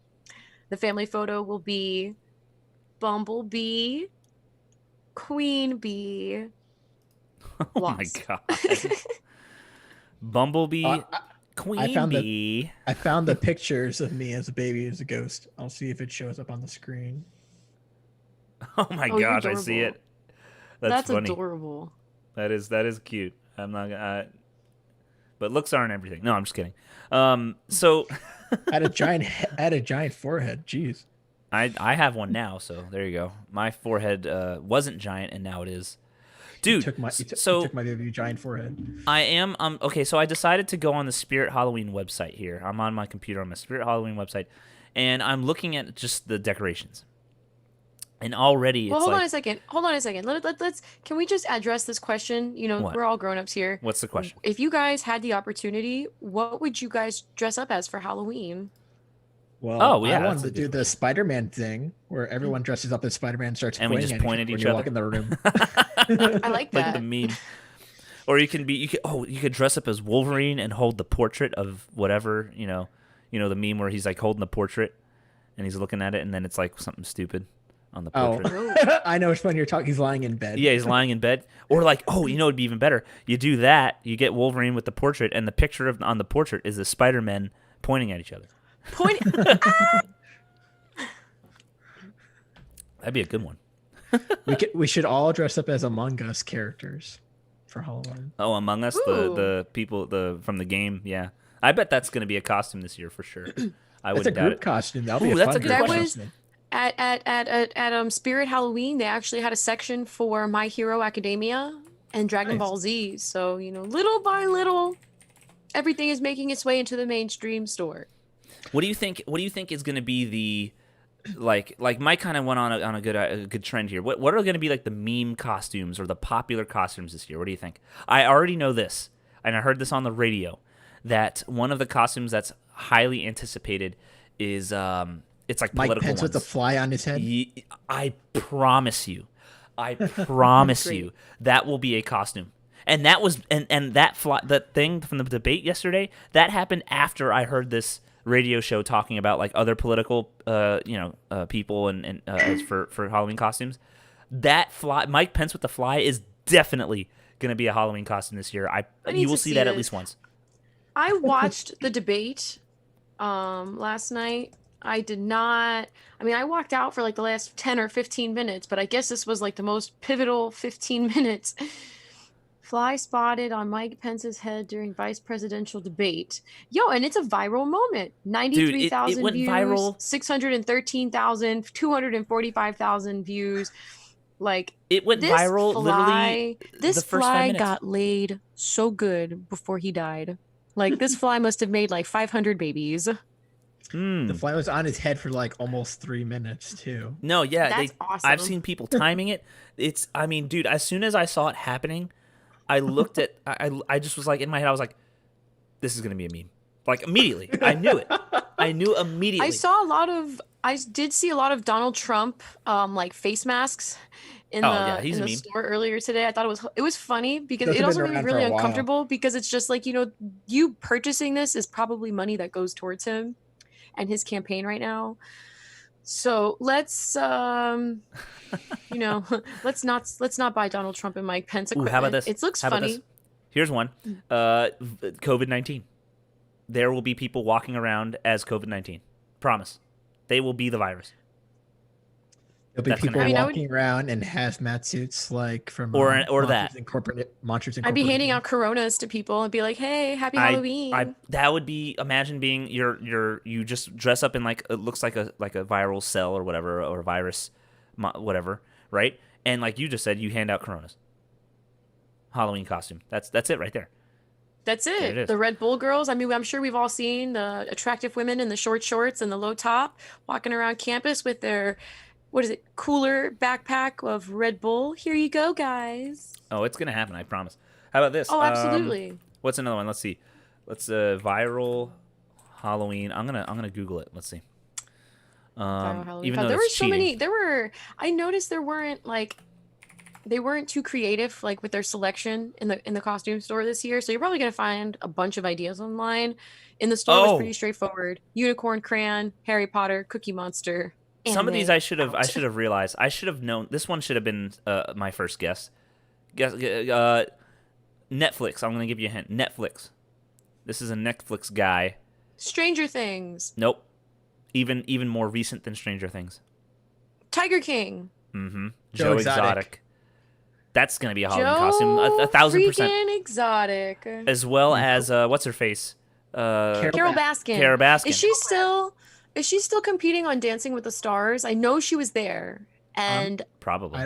the family photo will be bumblebee, queen bee, Oh my wasp. god. Bumblebee, I queen found bee. I found the pictures of me as a baby as a ghost. I'll see if it shows up on the screen. Oh my Oh, you're gosh, I see adorable. it. That's funny. Adorable. That is cute. I'm not gonna. But looks aren't everything. No, I'm just kidding. So I had a giant forehead. Jeez. I have one now. So there you go. My forehead wasn't giant, and now it is. Dude, You took my baby giant forehead. I am okay. So I decided to go on the Spirit Halloween website here. I'm on my computer on my Spirit Halloween website, and I'm looking at just the decorations. And already, Well, it's hold like, on a second. Hold on a second. Let's. Can we just address this question? What? We're all grown-ups here. what's the question? If you guys had the opportunity, what would you guys dress up as for Halloween? Well, Oh, yeah, I that's wanted a to do good the Spider-Man thing where everyone dresses up as Spider-Man and starts And we pointing just point at when each you other. walk in the room. I like Like that. the meme. Or you could dress up as Wolverine and hold the portrait of whatever, the meme where he's like holding the portrait and he's looking at it and then it's like something stupid on the portrait. Oh, I know which one you're talking. He's lying in bed. Yeah, he's lying in bed. Or like, it'd be even better. You do that, you get Wolverine with the portrait and the picture on the portrait is the Spider-Men pointing at each other. Point. That'd be a good one. We should all dress up as Among Us characters for Halloween. Oh, Among Us, the people from the game, yeah. I bet that's going to be a costume this year for sure. I That's a wouldn't doubt group it. costume. That'll be Ooh, a that's fun a good group question. costume. At Spirit Halloween, they actually had a section for My Hero Academia and Dragon Nice. Ball Z. So, little by little, everything is making its way into the mainstream store. What do you think is going to be the like Mike kind of went on a good trend here. What are going to be like the meme costumes or the popular costumes this year? What do you think? I already know this, and I heard this on the radio, that one of the costumes that's highly anticipated is it's like Mike political Pence with the ones. fly on his head. I promise you, that will be a costume. And that was and that thing from the debate yesterday, that happened after I heard this radio show talking about like other political people and as for Halloween costumes. That Mike Pence with the fly is definitely going to be a Halloween costume this year. need You will to see see that at this. least once. I watched the debate last night. I walked out for like the last 10 or 15 minutes, but I guess this was like the most pivotal 15 minutes. Fly spotted on Mike Pence's head during vice presidential debate. Yo, and it's a viral moment. 93,000 it went views, viral. 613,000, 245,000 views. Like, It went this viral fly, literally this the first 5 fly minutes. got laid so good before he died. Like, this fly must have made like 500 babies. The fly was on his head for like almost 3 minutes too. No, yeah, That's awesome. I've seen people timing it. Dude, as soon as I saw it happening, I looked at, I just was like, in my head, I was like, this is going to be a meme. Like, immediately. I knew it. I knew immediately. I did see a lot of Donald Trump, like face masks in he's a the meme. store earlier today. I thought it was funny because Those it have also been made me around for really a while. uncomfortable because it's just like, you purchasing this is probably money that goes towards him and his campaign right now. So let's let's not buy Donald Trump and Mike Pence Ooh, equipment. how about this? It looks How about funny. this? Here's one. COVID-19. There will be people walking around as COVID-19. Promise. They will be the virus. There'll be That's gonna people happen. walking around in hazmat suits like from Or Monsters that. Monsters I'd be handing Incorporated. out Coronas to people and be like, "Hey, happy Halloween!" That would be, imagine being you just dress up in like, it looks like a viral cell or whatever, or a virus, whatever, right? And like you just said, you hand out Coronas. Halloween costume. That's it right there. That's There it it. is. The Red Bull girls. I mean, I'm sure we've all seen the attractive women in the short shorts and the low top walking around campus with their, what is it, cooler backpack of Red Bull. Here you go, guys. Oh, it's gonna happen. I promise. How about this? Oh, absolutely. What's another one? Let's see. Let's viral Halloween. I'm gonna Google it. Let's see. Viral Halloween Even costume. though There were that's so cheating. many. I noticed there weren't like, they weren't too creative like with their selection in the costume store this year. So you're probably gonna find a bunch of ideas online. In the store was pretty Oh, straightforward. Unicorn crayon, Harry Potter, Cookie Monster, some of these anime I should have out. realized. I should have known. This one should have been my first guess. Netflix. I'm gonna give you a hint. Netflix. This is a Netflix guy. Stranger Things, Nope. Even more recent than Stranger Things. Tiger King, Mm-hmm. Joe Exotic. That's gonna be a Halloween Joe costume. 1,000%. freaking Exotic, As well as what's her face? Carol Baskin. Kara Baskin. Is she still competing on Dancing with the Stars? I know she was there, and Probably.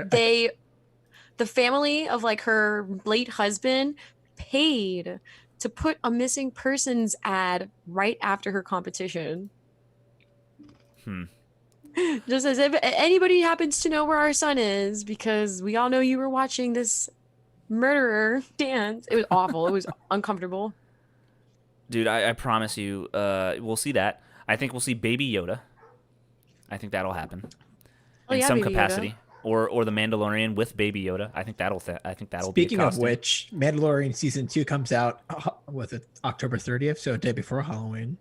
the family of like her late husband paid to put a missing persons ad right after her competition. Just as if anybody happens to know where our son is, because we all know you were watching this murderer dance. It was awful. It was uncomfortable. Dude, I promise you, we'll see that. I think we'll see Baby Yoda. I think that'll happen Oh, in yeah, some Baby capacity, Yoda. or the Mandalorian with Baby Yoda. I think that'll Speaking be a of costume. which, Mandalorian season 2 comes out was it October 30th, so a day before Halloween.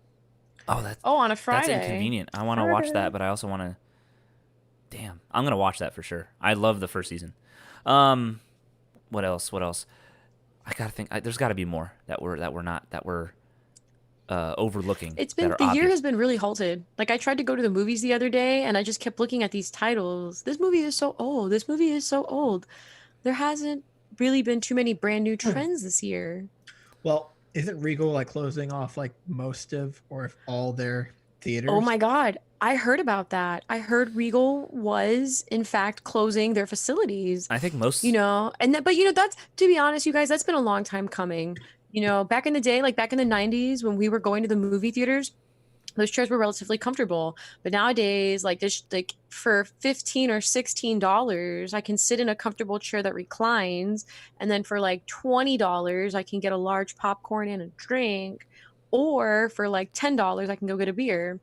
Oh, on a Friday. That's inconvenient. I want to watch that, but I also want to. Damn, I'm gonna watch that for sure. I love the first season. What else? I gotta think. There's got to be more that we're overlooking. It's that been are the year obvious. has been really halted. Like I tried to go to the movies the other day and I just kept looking at these titles. This movie is so old. This movie is so old. There hasn't really been too many brand new trends this year. Well, isn't Regal like closing off like most of or if all their theaters? Oh my God. I heard about that. I heard Regal was in fact closing their facilities. I think most. That's, to be honest, you guys, that's been a long time coming. Back in the day, like back in the 90s when we were going to the movie theaters, those chairs were relatively comfortable. But nowadays, like this, like for $15 or $16, I can sit in a comfortable chair that reclines, and then for like $20, I can get a large popcorn and a drink, or for like $10, I can go get a beer.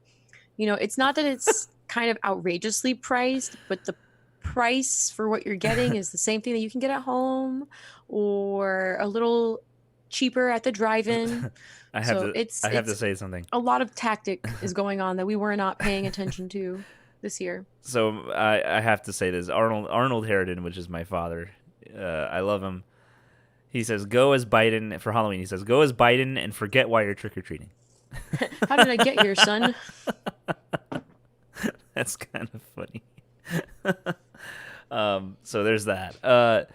It's not that it's kind of outrageously priced, but the price for what you're getting is the same thing that you can get at home, or a little cheaper at the drive-in. I have to say something. A lot of tactic is going on that we were not paying attention to this year. So I have to say this. Arnold Harridan, which is my father, I love him. He says, "Go as Biden for Halloween." He says, "Go as Biden and forget why you're trick or treating." How did I get here, son? That's kind of funny. So there's that.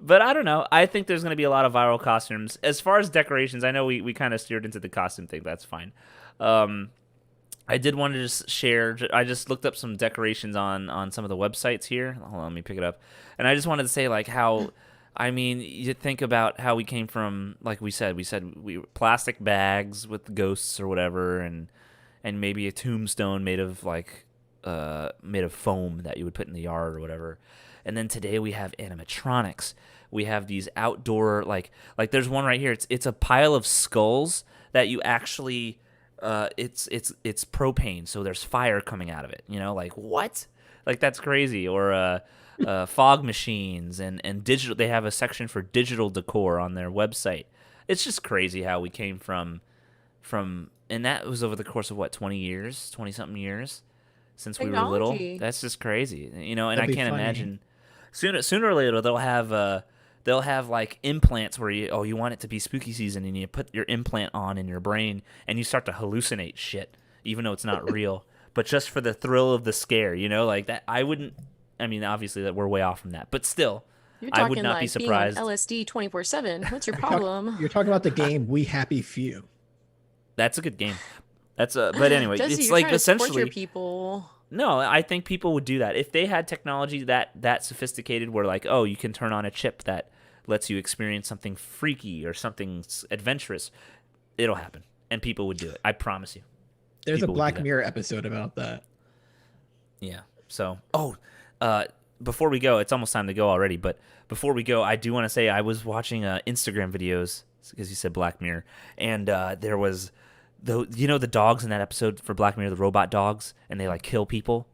But I don't know. I think there's going to be a lot of viral costumes. As far as decorations, I know we kind of steered into the costume thing. That's fine. I did want to just share. I just looked up some decorations on some of the websites here. Hold on, let me pick it up. And I just wanted to say like how, I mean, you think about how we came from, like we said we plastic bags with ghosts or whatever, and maybe a tombstone made of foam that you would put in the yard or whatever. And then today we have animatronics. We have these outdoor like there's one right here. It's a pile of skulls that you actually it's propane, so there's fire coming out of it. Like what? Like that's crazy. Or fog machines and digital. They have a section for digital decor on their website. It's just crazy how we came from and that was over the course of 20 something years since we were little. That's just crazy. And I can't imagine sooner or later they'll have like implants where you want it to be spooky season and you put your implant on in your brain and you start to hallucinate shit even though it's not real, but just for the thrill of the scare, like that. Obviously that we're way off from that, but still, I would not be surprised. Being on LSD 24/7. What's your problem? You're talking about the game We Happy Few. That's a good game. But anyway, Jesse, it's you're like trying to essentially torture people. No, I think people would do that if they had technology that sophisticated where like, oh, you can turn on a chip that lets you experience something freaky or something adventurous, it'll happen, and people would do it. I promise you. There's People a would do Black that. Mirror episode about that. Yeah. So, before we go, it's almost time to go already. But before we go, I do want to say I was watching Instagram videos because you said Black Mirror, and there was the dogs in that episode for Black Mirror, the robot dogs, and they like kill people.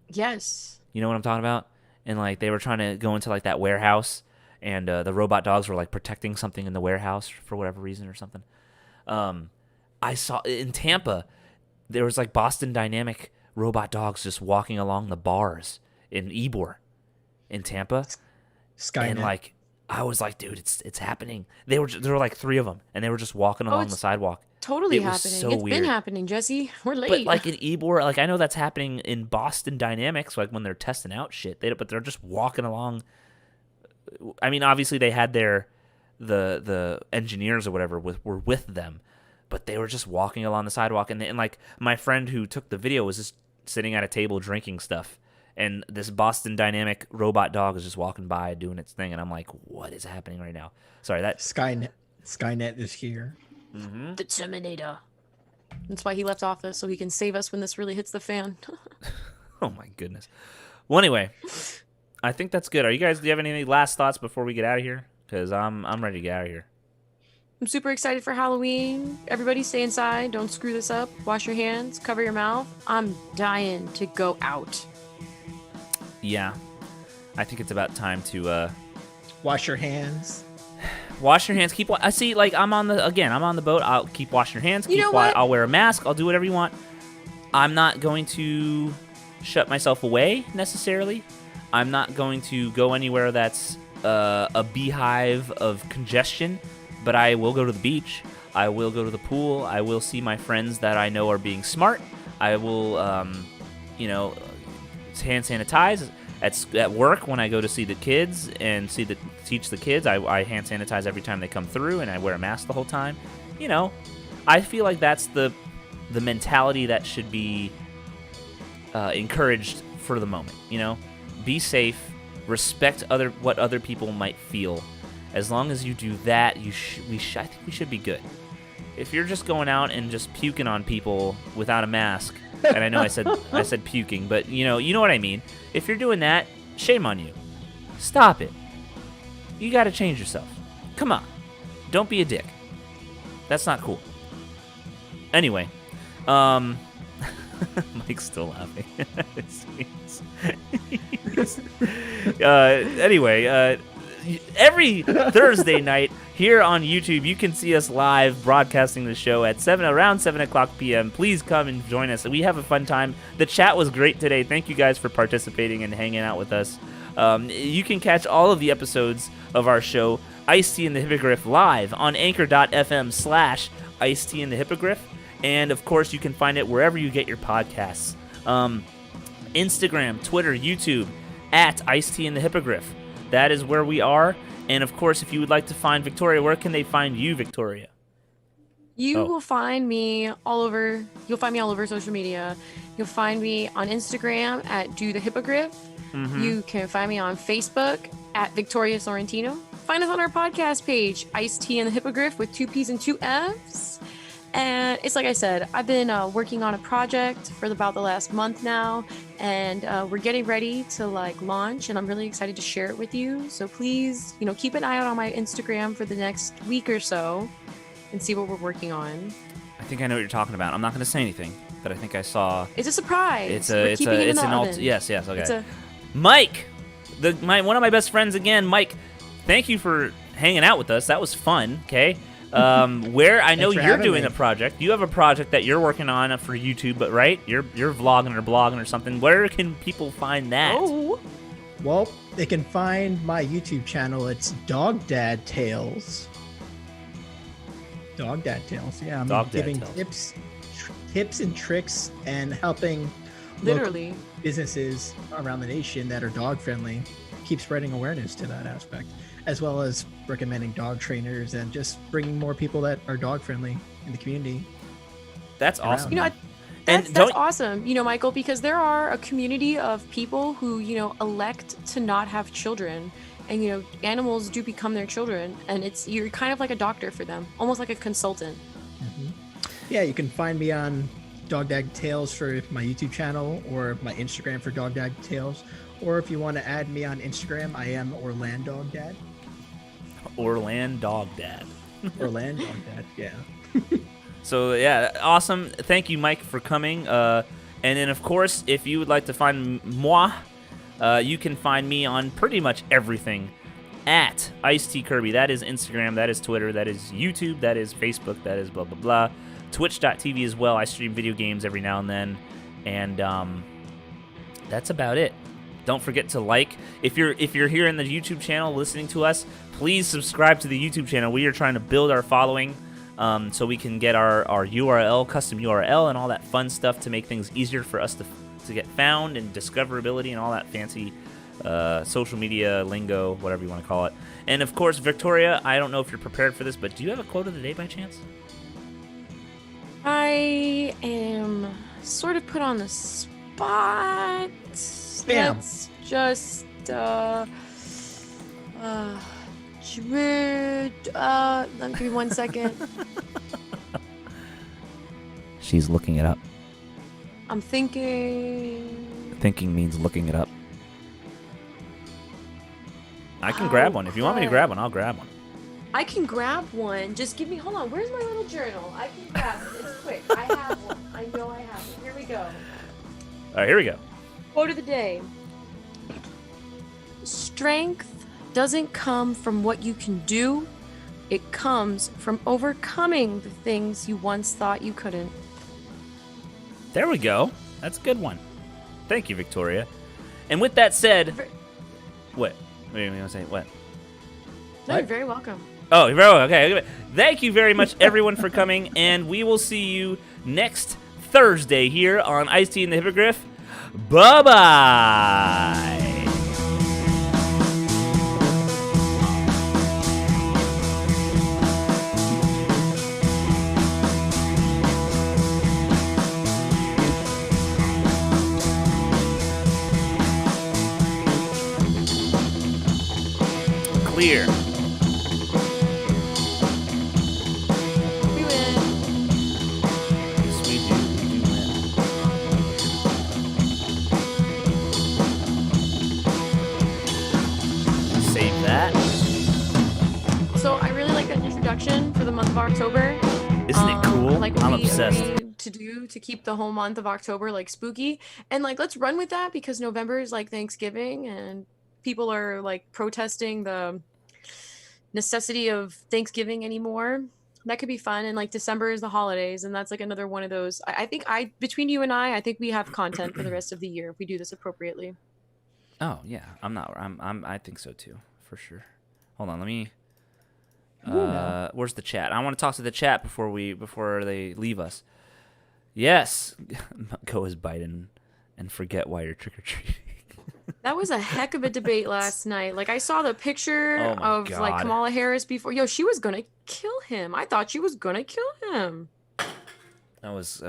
Yes. You know what I'm talking about? And like they were trying to go into like that warehouse, and the robot dogs were like protecting something in the warehouse for whatever reason or something. I saw in Tampa, there was like Boston Dynamic robot dogs just walking along the bars in Ybor, in Tampa. Skynet. And like I was like, dude, it's happening. There were like 3 of them, and they were just walking along the sidewalk. Totally It was happening. so It's weird. been happening, Jesse. We're late. But like in Ybor, like I know that's happening in Boston Dynamics, like when they're testing out shit. But they're just walking along. I mean, obviously they had the engineers or whatever were with them, but they were just walking along the sidewalk. And like my friend who took the video was just sitting at a table drinking stuff, and this Boston Dynamic robot dog is just walking by doing its thing, and I'm like, what is happening right now? Sorry, that Skynet is here. Mm-hmm. The Terminator. That's why he left office, so he can save us when this really hits the fan. Oh my goodness. Well, anyway, I think that's good. Do you have any last thoughts before we get out of here? Because I'm ready to get out of here. I'm super excited for Halloween. Everybody stay inside. Don't screw this up. Wash your hands. Cover your mouth. I'm dying to go out. Yeah. I think it's about time to Wash your hands. wash your hands. I see, like, I'm on the boat. I'll keep washing your hands. You know what? I'll wear a mask. I'll do whatever you want. I'm not going to shut myself away necessarily. I'm not going to go anywhere that's a beehive of congestion, but I will go to the beach. I will go to the pool. I will see my friends that I know are being smart. I will, hand sanitize. At work, when I go to see the kids and teach the kids, I hand sanitize every time they come through, and I wear a mask the whole time. You know, I feel like that's the mentality that should be encouraged for the moment. You know, be safe, respect what other people might feel. As long as you do that, I think we should be good. If you're just going out and just puking on people without a mask, and I know I said puking, but you know what I mean. If you're doing that, shame on you. Stop it. You got to change yourself. Come on. Don't be a dick. That's not cool. Anyway, Mike's still laughing. Anyway, every Thursday night here on YouTube, you can see us live broadcasting the show at around 7 o'clock p.m. Please come and join us. We have a fun time. The chat was great today. Thank you guys for participating and hanging out with us. You can catch all of the episodes of our show, IceT and the Hippogriff, live on anchor.fm/IceT and the Hippogriff. And, of course, you can find it wherever you get your podcasts. Instagram, Twitter, YouTube, at IceT and the Hippogriff. That is where we are. And, of course, if you would like to find Victoria, where can they find you, Victoria? You will find me all over. You'll find me all over social media. You'll find me on Instagram at Do the Hippogriff. Mm-hmm. You can find me on Facebook at Victoria Sorrentino. Find us on our podcast page, IceT and the Hippogriff, with 2 P's and 2 F's. And it's like I said, I've been working on a project for about the last month now, and we're getting ready to launch, and I'm really excited to share it with you. So please, keep an eye out on my Instagram for the next week or so and see what we're working on. I think I know what you're talking about. I'm not going to say anything, but I think I saw. It's a surprise. It's an yes, okay. Mike, one of my best friends again. Mike, thank you for hanging out with us. That was fun. Okay. Where I know you're doing a project. You have a project that you're working on for YouTube, but right? You're vlogging or blogging or something. Where can people find that? Oh. Well, they can find my YouTube channel. It's Dog Dad Tales. Dog Dad Tales. Yeah, I'm giving tips and tricks and helping literally businesses around the nation that are dog friendly. Keep spreading awareness to that aspect, as well as recommending dog trainers and just bringing more people that are dog friendly in the community. That's awesome. That's awesome, Michael, because there are a community of people who, elect to not have children. And animals do become their children, and you're kind of like a doctor for them, almost like a consultant. Mm-hmm. Yeah, you can find me on Dog Dag Tales for my YouTube channel, or my Instagram for Dog Dag Tales. Or if you want to add me on Instagram, I am Orland Dog Dad. Orland Dog Dad. Orland Dog Dad, yeah. So yeah, awesome. Thank you, Mike, for coming. And then of course, if you would like to find moi, you can find me on pretty much everything at IceT Kirby. That is Instagram, that is Twitter, that is YouTube, that is Facebook, that is blah blah blah. Twitch.tv as well. I stream video games every now and then, and that's about it. Don't forget to like. If you're here in the YouTube channel listening to us, please subscribe to the YouTube channel. We are trying to build our following, so we can get our URL, custom URL, and all that fun stuff to make things easier for us to get found, and discoverability and all that fancy social media lingo, whatever you want to call it. And of course, Victoria, I don't know if you're prepared for this, but do you have a quote of the day by chance? I am sort of put on the spot. Bam. Let's just let me give me 1 second. She's looking it up. I'm thinking. Thinking means looking it up. I can grab one. If you want me to grab one, I'll grab one. I can grab one. Just give me. Hold on. Where's my little journal? I can grab it. It's quick. I have one. I know I have it. Here we go. All right, here we go. Quote of the day. Strength doesn't come from what you can do. It comes from overcoming the things you once thought you couldn't. There we go. That's a good one. Thank you, Victoria. And with that said, what? What are you going to say? What? No, you're very welcome. Oh, you're very welcome. Okay. Thank you very much, everyone, for coming, and we will see you next Thursday here on IceT and the Hippogriff. Bye-bye. Clear. We win. Yes, we do. We do win. Save that. So I really like that introduction for the month of October. Isn't it cool? Like what I'm we obsessed. agreed to do to keep the whole month of October like spooky, and like let's run with that because November is like Thanksgiving and people are like protesting the necessity of Thanksgiving anymore. That could be fun. And like December is the holidays, and that's like another one of those. I think between you and I think we have content for the rest of the year if we do this appropriately. Oh yeah, I think so too, for sure. Hold on, let me. Where's the chat? I want to talk to the chat before they leave us. Yes, go as Biden and forget why you're trick or treating. That was a heck of a debate last night. Like I saw the picture of God. like Kamala Harris before. Yo, she was gonna kill him. I thought she was gonna kill him. That was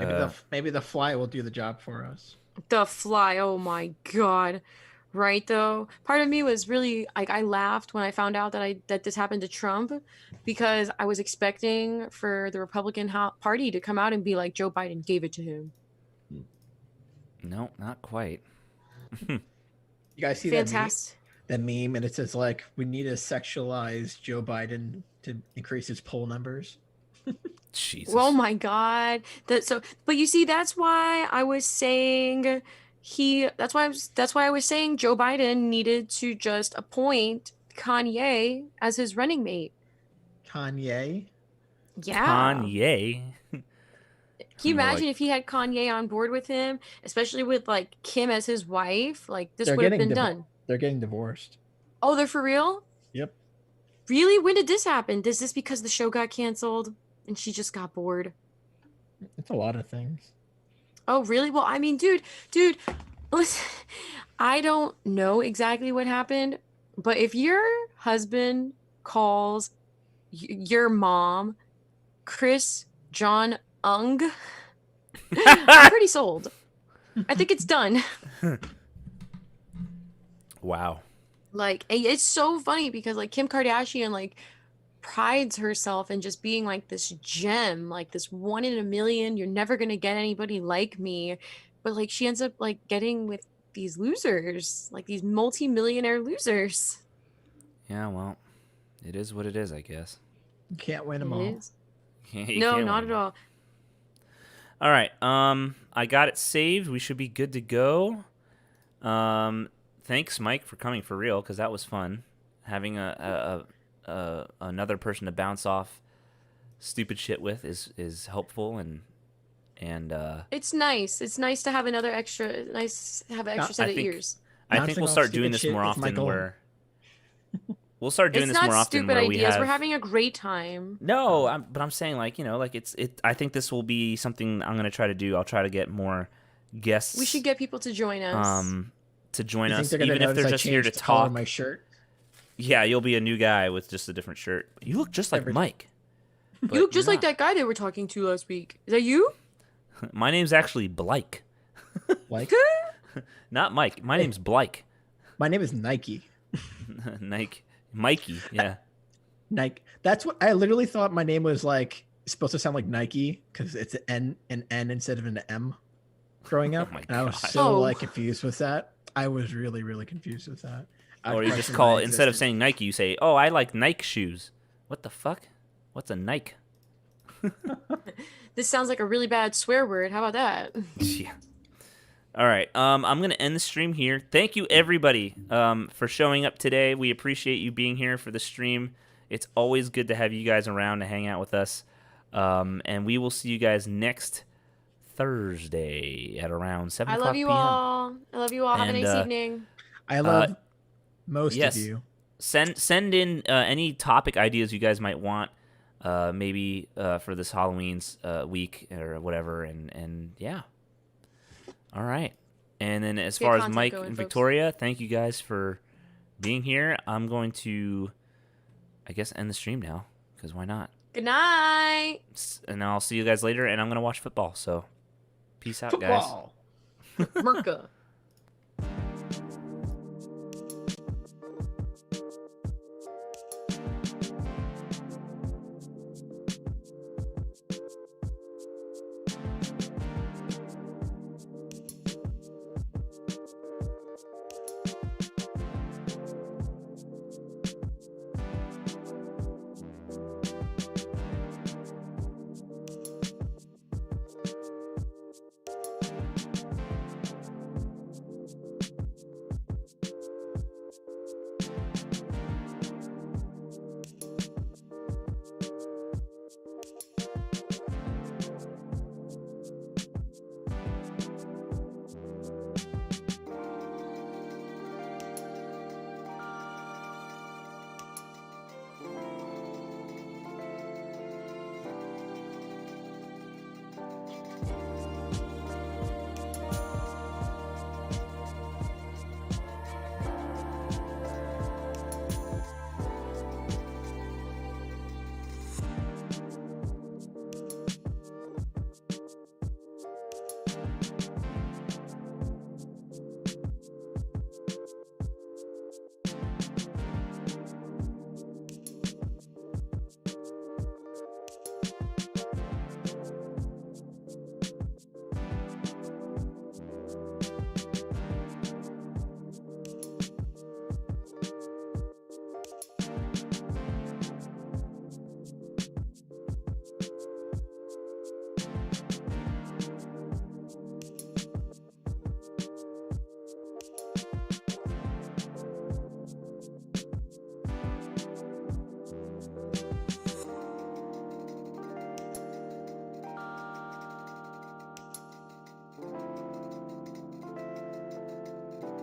Maybe the fly will do the job for us. The fly. Oh my God. Right though. Part of me was really like I laughed when I found out that this happened to Trump because I was expecting for the Republican Party to come out and be like Joe Biden gave it to him. no, not quite. You guys see Fantastic. that meme, and it says like we need to sexualize Joe Biden to increase his poll numbers. Jesus. Oh my God. But you see, that's why I was saying that's why I was saying Joe Biden needed to just appoint Kanye as his running mate. Kanye? Yeah. Kanye. Can you imagine if he had Kanye on board with him, especially with like Kim as his wife? Like this would have been done. They're getting divorced. Oh, they're for real? Yep. Really? When did this happen? Is this because the show got canceled and she just got bored? It's a lot of things. Oh, really? Well, I mean, dude, listen, I don't know exactly what happened, but if your husband calls your mom Chris John Ung, I'm pretty sold. I think it's done. Wow. Like it's so funny because like Kim Kardashian like prides herself in just being like this gem, like this one in a million, you're never gonna get anybody like me. But like she ends up like getting with these losers, like these multi-millionaire losers. Yeah, well, it is what it is, I guess. You can't win them It all. is. You No, can't not win. at all. All right. I got it saved. We should be good to go. Thanks, Mike, for coming for real, because that was fun. Having another person to bounce off stupid shit with is helpful and It's nice. It's nice to have another extra nice to have an extra set I of think ears. I think Bouncing we'll off start stupid doing this shit more is often Michael. where we'll start doing It's this not more often stupid where we ideas. have We're having a great time. No, but I'm saying like, like it I think this will be something I'm going to try to do. I'll try to get more guests We should get people to join us. to join You think us they're gonna even if notice they're I just here to changed the color talk. of my shirt? Yeah, you'll be a new guy with just a different shirt. You look just like Everything. Mike. You but look just you're like not. that guy they were talking to last week. Is that you? My name's actually Blake. Like, Not Mike. My name's Blake. my name is Nike. Nike. Mikey, yeah. Nike. That's what I literally thought my name was like supposed to sound like Nike because it's an N instead of an M growing up. my And I was God. so Oh. like confused with that. I was really, really confused with that. Or you just call it, instead of saying Nike, you say, "Oh, I like Nike shoes." What the fuck? What's a Nike? This sounds like a really bad swear word. How about that? Yeah. All right. I'm gonna end the stream here. Thank you everybody for showing up today. We appreciate you being here for the stream. It's always good to have you guys around to hang out with us. And we will see you guys next Thursday at around 7 I o'clock love you p.m. all. I love you all. Have a And, nice evening. I love most yes. of you. Send in any topic ideas you guys might want, maybe for this Halloween's week or whatever, and yeah. All right. And then as Get far as content Mike going, and folks. Victoria, thank you guys for being here. I'm going to, I guess, end the stream now because why not? Good night. And I'll see you guys later. And I'm gonna watch football. So, peace out, guys. Football. Merca.